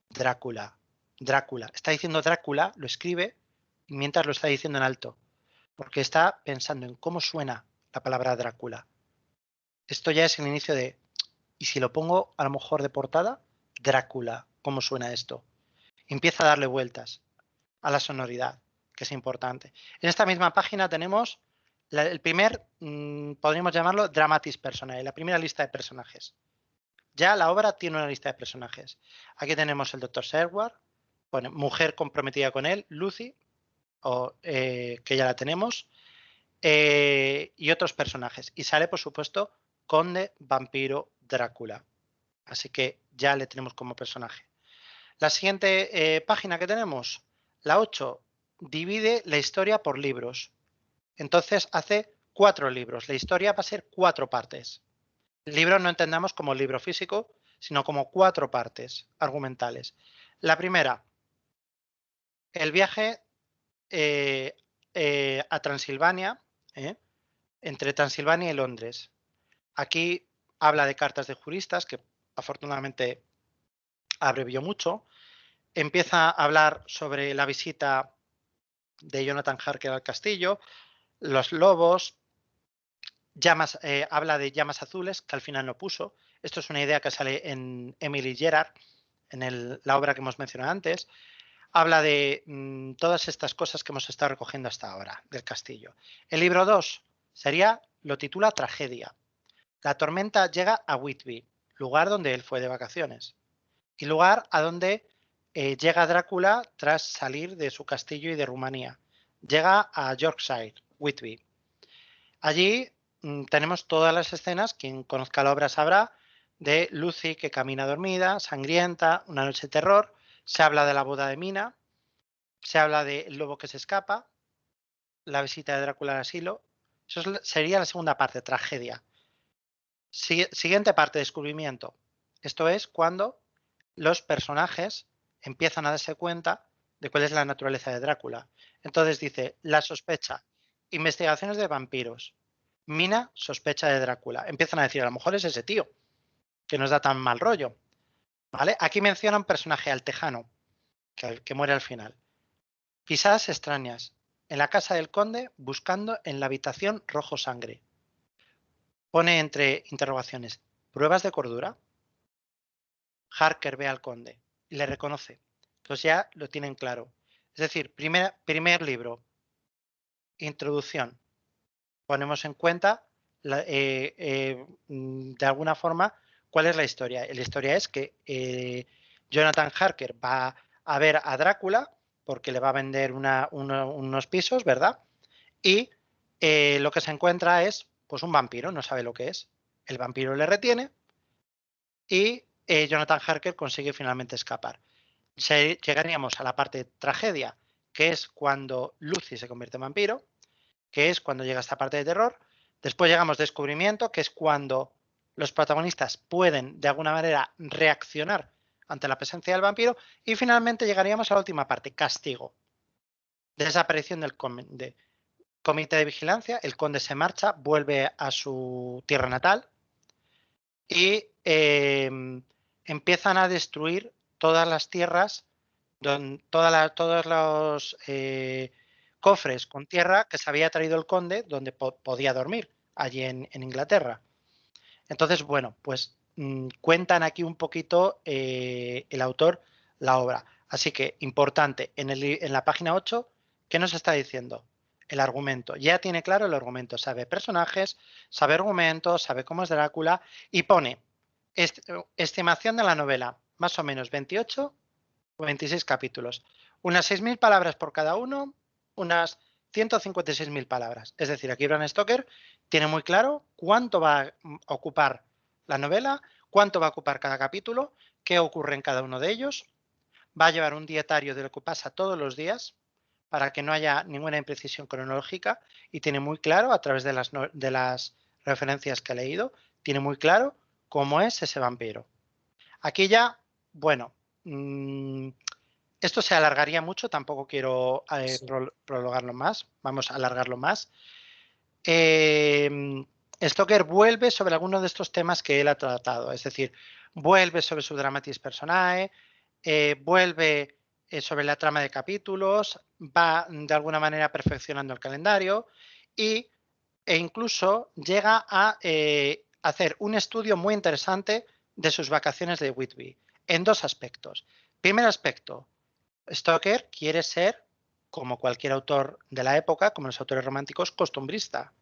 Drácula, Drácula. Está diciendo Drácula, lo escribe mientras lo está diciendo en alto, porque está pensando en cómo suena la palabra Drácula. Esto ya es el inicio de, ¿y si lo pongo a lo mejor de portada? Drácula, ¿cómo suena esto? Empieza a darle vueltas a la sonoridad, que es importante. En esta misma página tenemos el primer, podríamos llamarlo dramatis personae, la primera lista de personajes. Ya la obra tiene una lista de personajes. Aquí tenemos el Dr. Sherwood, pone mujer comprometida con él, Lucy, que ya la tenemos, y otros personajes. Y sale, por supuesto, Conde, Vampiro, Drácula. Así que ya le tenemos como personaje. La siguiente página que tenemos, la 8, divide la historia por libros. Entonces hace 4 libros. La historia va a ser 4 partes. El libro no entendamos como libro físico, sino como 4 partes argumentales. La primera, el viaje eh, a Transilvania, entre Transilvania y Londres. Aquí habla de cartas de juristas, que afortunadamente abrevió mucho. Empieza a hablar sobre la visita de Jonathan Harker al castillo, los lobos, habla de llamas azules, que al final no puso. Esto es una idea que sale en Emily Gerard, en la obra que hemos mencionado antes. Habla de todas estas cosas que hemos estado recogiendo hasta ahora del castillo. El libro 2 lo titula Tragedia. La tormenta llega a Whitby, lugar donde él fue de vacaciones, y lugar a donde llega Drácula tras salir de su castillo y de Rumanía. Llega a Yorkshire, Whitby. Allí tenemos todas las escenas, quien conozca la obra sabrá, de Lucy que camina dormida, sangrienta, una noche de terror. Se habla de la boda de Mina, se habla del lobo que se escapa, la visita de Drácula al asilo. Eso sería la segunda parte, tragedia. Siguiente parte, descubrimiento. Esto es cuando los personajes empiezan a darse cuenta de cuál es la naturaleza de Drácula. Entonces dice, la sospecha, investigaciones de vampiros, Mina sospecha de Drácula. Empiezan a decir, a lo mejor es ese tío que nos da tan mal rollo. ¿Vale? Aquí menciona un personaje altejano que muere al final. Pisadas extrañas. En la casa del conde, buscando en la habitación rojo sangre. Pone entre interrogaciones, ¿pruebas de cordura? Harker ve al conde y le reconoce. Entonces ya lo tienen claro. Es decir, primer libro, introducción. Ponemos en cuenta, de alguna forma, cuál es la historia. La historia es que Jonathan Harker va a ver a Drácula porque le va a vender unos pisos, ¿verdad? Y lo que se encuentra es pues un vampiro, no sabe lo que es. El vampiro le retiene y Jonathan Harker consigue finalmente escapar. Llegaríamos a la parte de tragedia, que es cuando Lucy se convierte en vampiro, que es cuando llega esta parte de terror. Después llegamos a descubrimiento, que es cuando los protagonistas pueden de alguna manera reaccionar ante la presencia del vampiro. Y finalmente llegaríamos a la última parte, castigo. Desaparición del conde. Comité de vigilancia, el conde se marcha, vuelve a su tierra natal y empiezan a destruir todas las tierras, todos los cofres con tierra que se había traído el conde donde podía dormir, allí en Inglaterra. Entonces, bueno, pues cuentan aquí un poquito el autor la obra. Así que, importante, en la página 8, ¿qué nos está diciendo? El argumento. Ya tiene claro el argumento. Sabe personajes, sabe argumentos, sabe cómo es Drácula y pone estimación de la novela, más o menos 28 o 26 capítulos. Unas 6.000 palabras por cada uno, unas 156.000 palabras. Es decir, aquí Bram Stoker tiene muy claro cuánto va a ocupar la novela, cuánto va a ocupar cada capítulo, qué ocurre en cada uno de ellos. Va a llevar un dietario de lo que pasa todos los días para que no haya ninguna imprecisión cronológica y tiene muy claro, a través de las referencias que he leído, tiene muy claro cómo es ese vampiro. Aquí ya, bueno, esto se alargaría mucho, tampoco quiero prolongarlo más, vamos a alargarlo más. Stoker vuelve sobre algunos de estos temas que él ha tratado, es decir, vuelve sobre su dramatis personae, vuelve sobre la trama de capítulos, va de alguna manera perfeccionando el calendario e incluso llega a hacer un estudio muy interesante de sus vacaciones de Whitby en dos aspectos. Primer aspecto, Stoker quiere ser, como cualquier autor de la época, como los autores románticos, costumbrista.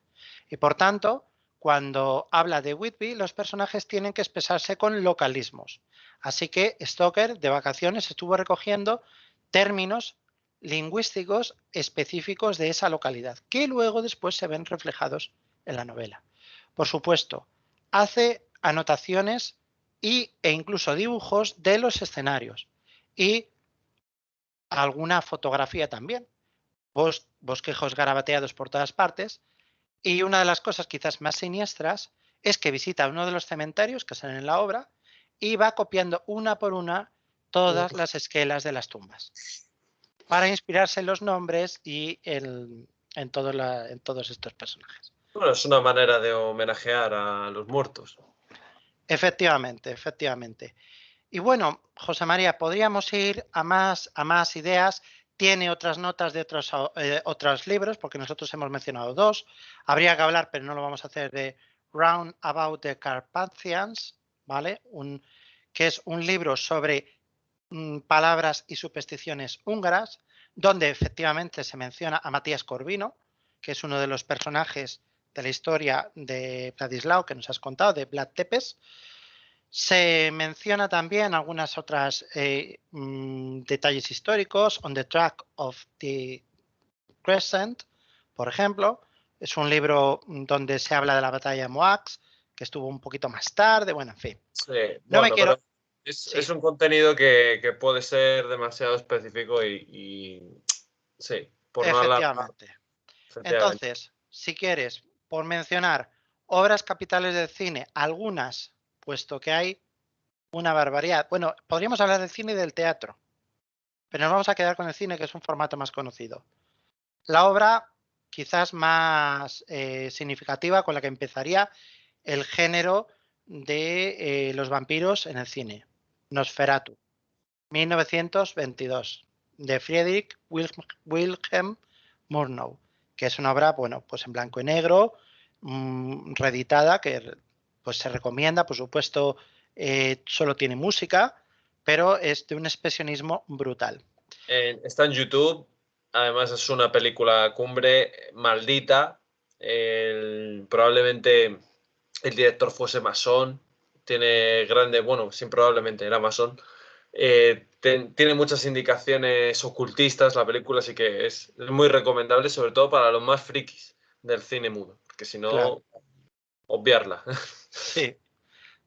Y por tanto, cuando habla de Whitby, los personajes tienen que expresarse con localismos. Así que Stoker, de vacaciones, estuvo recogiendo términos lingüísticos específicos de esa localidad, que luego después se ven reflejados en la novela. Por supuesto, hace anotaciones e incluso dibujos de los escenarios y alguna fotografía también, bosquejos garabateados por todas partes. Y una de las cosas quizás más siniestras es que visita uno de los cementerios que salen en la obra y va copiando una por una todas las esquelas de las tumbas para inspirarse en los nombres y en todos estos personajes. Bueno, es una manera de homenajear a los muertos. Efectivamente, efectivamente. Y bueno, José María, podríamos ir a más ideas. Tiene otras notas de otros libros, porque nosotros hemos mencionado 2. Habría que hablar, pero no lo vamos a hacer, de Round About the Carpathians, ¿vale? Que es un libro sobre palabras y supersticiones húngaras, donde efectivamente se menciona a Matías Corvino, que es uno de los personajes de la historia de Vladislao que nos has contado, de Vlad Tepes. Se menciona también algunas otras detalles históricos, On the Track of the Crescent, por ejemplo. Es un libro donde se habla de la batalla de Moax, que estuvo un poquito más tarde, bueno, en fin. Sí, No me bueno, quiero... pero es Sí, un contenido que puede ser demasiado específico sí, por no alargar, efectivamente. efectivamente. Entonces, si quieres, por mencionar obras capitales del cine, algunas, puesto que hay una barbaridad. Bueno, podríamos hablar del cine y del teatro, pero nos vamos a quedar con el cine, que es un formato más conocido. La obra quizás más significativa con la que empezaría el género de los vampiros en el cine, Nosferatu, 1922, de Friedrich Wilhelm Murnau, que es una obra, bueno, pues en blanco y negro, reeditada, que pues se recomienda, por supuesto, solo tiene música, pero es de un expresionismo brutal. Está en YouTube, además es una película cumbre maldita. Probablemente el director fuese masón, tiene grande, bueno, sí, probablemente era masón. Tiene muchas indicaciones ocultistas la película, así que es muy recomendable, sobre todo para los más frikis del cine mudo, porque si Claro, no, obviarla. sí,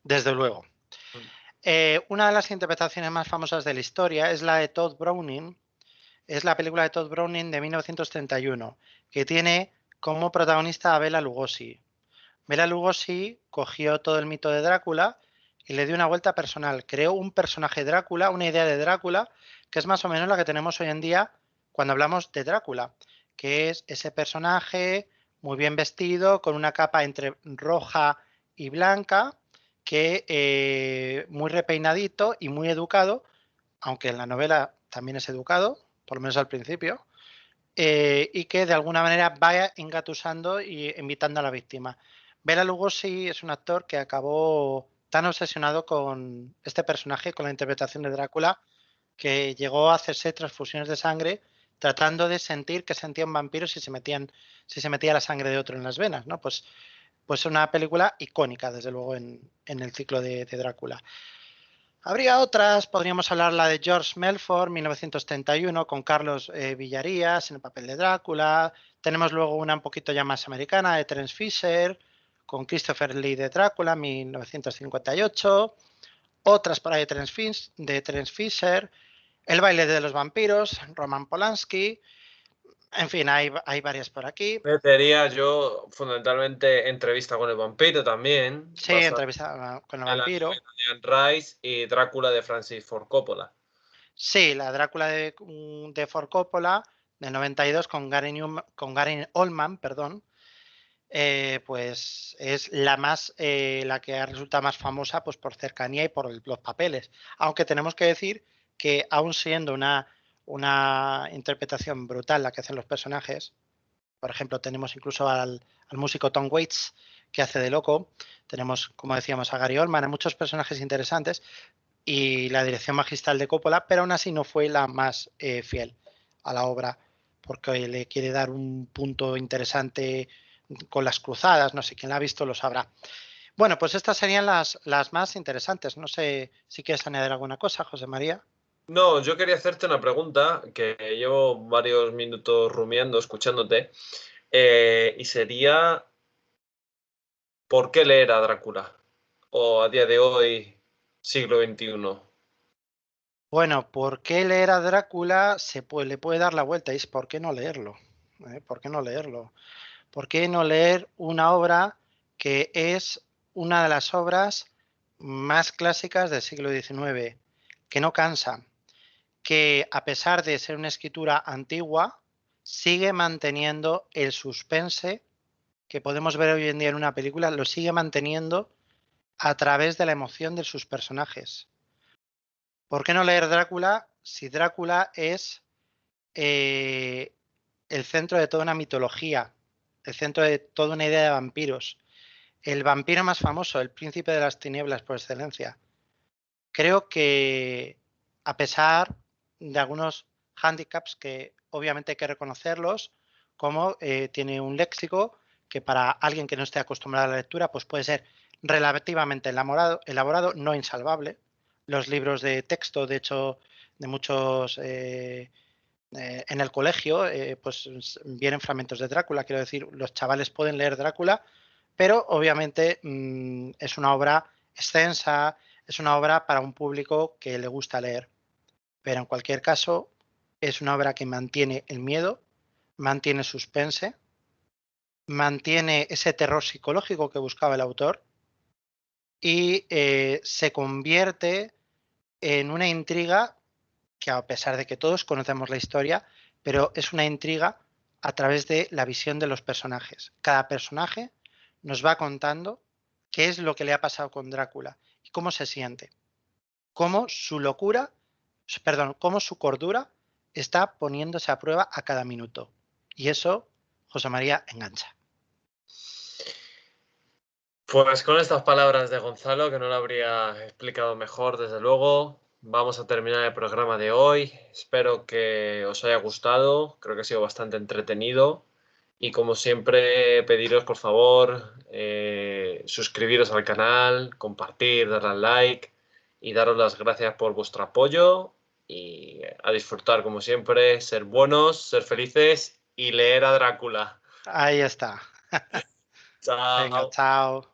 desde luego. Una de las interpretaciones más famosas de la historia es la de Todd Browning, es la película de Todd Browning de 1931, que tiene como protagonista a Bela Lugosi. Bela Lugosi cogió todo el mito de Drácula y le dio una vuelta personal. Creó un personaje Drácula, una idea de Drácula, que es más o menos la que tenemos hoy en día cuando hablamos de Drácula, que es ese personaje muy bien vestido, con una capa entre roja y blanca, que muy repeinadito y muy educado, aunque en la novela también es educado, por lo menos al principio, y que de alguna manera vaya engatusando y invitando a la víctima. Bela Lugosi es un actor que acabó tan obsesionado con este personaje, con la interpretación de Drácula, que llegó a hacerse transfusiones de sangre tratando de sentir que sentía un vampiro si se metía la sangre de otro en las venas, ¿no? Pues una película icónica, desde luego, en el ciclo de Drácula. Habría otras, podríamos hablar la de George Melford, 1931, con Carlos Villarías en el papel de Drácula. Tenemos luego una un poquito ya más americana de Terence Fisher, con Christopher Lee de Drácula, 1958. Otras por ahí de Terence Fisher. El baile de los vampiros, Roman Polanski. En fin, hay varias por aquí. Metería yo fundamentalmente Entrevista con el vampiro también, Sí, basada entrevista con el en la vampiro. novela de Anne Rice y Drácula de Francis Ford Coppola. Sí, la Drácula de Ford Coppola del 92 con Gary Oldman, perdón, pues es la que resulta más famosa pues por cercanía y por los papeles. Aunque tenemos que decir que aún siendo una interpretación brutal la que hacen los personajes, por ejemplo, tenemos incluso al músico Tom Waits que hace de loco, tenemos, como decíamos, a Gary Oldman, a muchos personajes interesantes, y la dirección magistral de Coppola, pero aún así no fue la más fiel a la obra, porque le quiere dar un punto interesante con las cruzadas, no sé, quién la ha visto lo sabrá. Bueno, pues estas serían las más interesantes. No sé si quieres añadir alguna cosa, José María. No, yo quería hacerte una pregunta que llevo varios minutos rumiando, escuchándote, y sería, ¿por qué leer a Drácula? O a día de hoy, siglo XXI. Bueno, ¿por qué leer a Drácula le puede dar la vuelta? Y es ¿por qué no leerlo? ¿Por qué no leerlo? ¿Por qué no leer una obra que es una de las obras más clásicas del siglo XIX, que no cansa, que a pesar de ser una escritura antigua, sigue manteniendo el suspense que podemos ver hoy en día en una película, lo sigue manteniendo a través de la emoción de sus personajes? ¿Por qué no leer Drácula si Drácula es el centro de toda una mitología, el centro de toda una idea de vampiros, el vampiro más famoso, el príncipe de las tinieblas por excelencia. Creo que, a pesar de algunos hándicaps que obviamente hay que reconocerlos, como tiene un léxico que para alguien que no esté acostumbrado a la lectura, pues puede ser relativamente elaborado, no insalvable. Los libros de texto, de hecho, de muchos en el colegio, pues vienen fragmentos de Drácula. Quiero decir, los chavales pueden leer Drácula, pero obviamente es una obra extensa, es una obra para un público que le gusta leer. Pero en cualquier caso, es una obra que mantiene el miedo, mantiene suspense, mantiene ese terror psicológico que buscaba el autor y se convierte en una intriga que, a pesar de que todos conocemos la historia, pero es una intriga a través de la visión de los personajes. Cada personaje nos va contando qué es lo que le ha pasado con Drácula y cómo se siente, cómo su locura, perdón, cómo su cordura está poniéndose a prueba a cada minuto. Y eso, José María, engancha. Pues con estas palabras de Gonzalo, que no lo habría explicado mejor, desde luego, vamos a terminar el programa de hoy. Espero que os haya gustado, creo que ha sido bastante entretenido. Y como siempre, pediros por favor suscribiros al canal, compartir, darle al like y daros las gracias por vuestro apoyo. Y a disfrutar como siempre, ser buenos, ser felices y leer a Drácula. Ahí está. Venga, Chao. chao.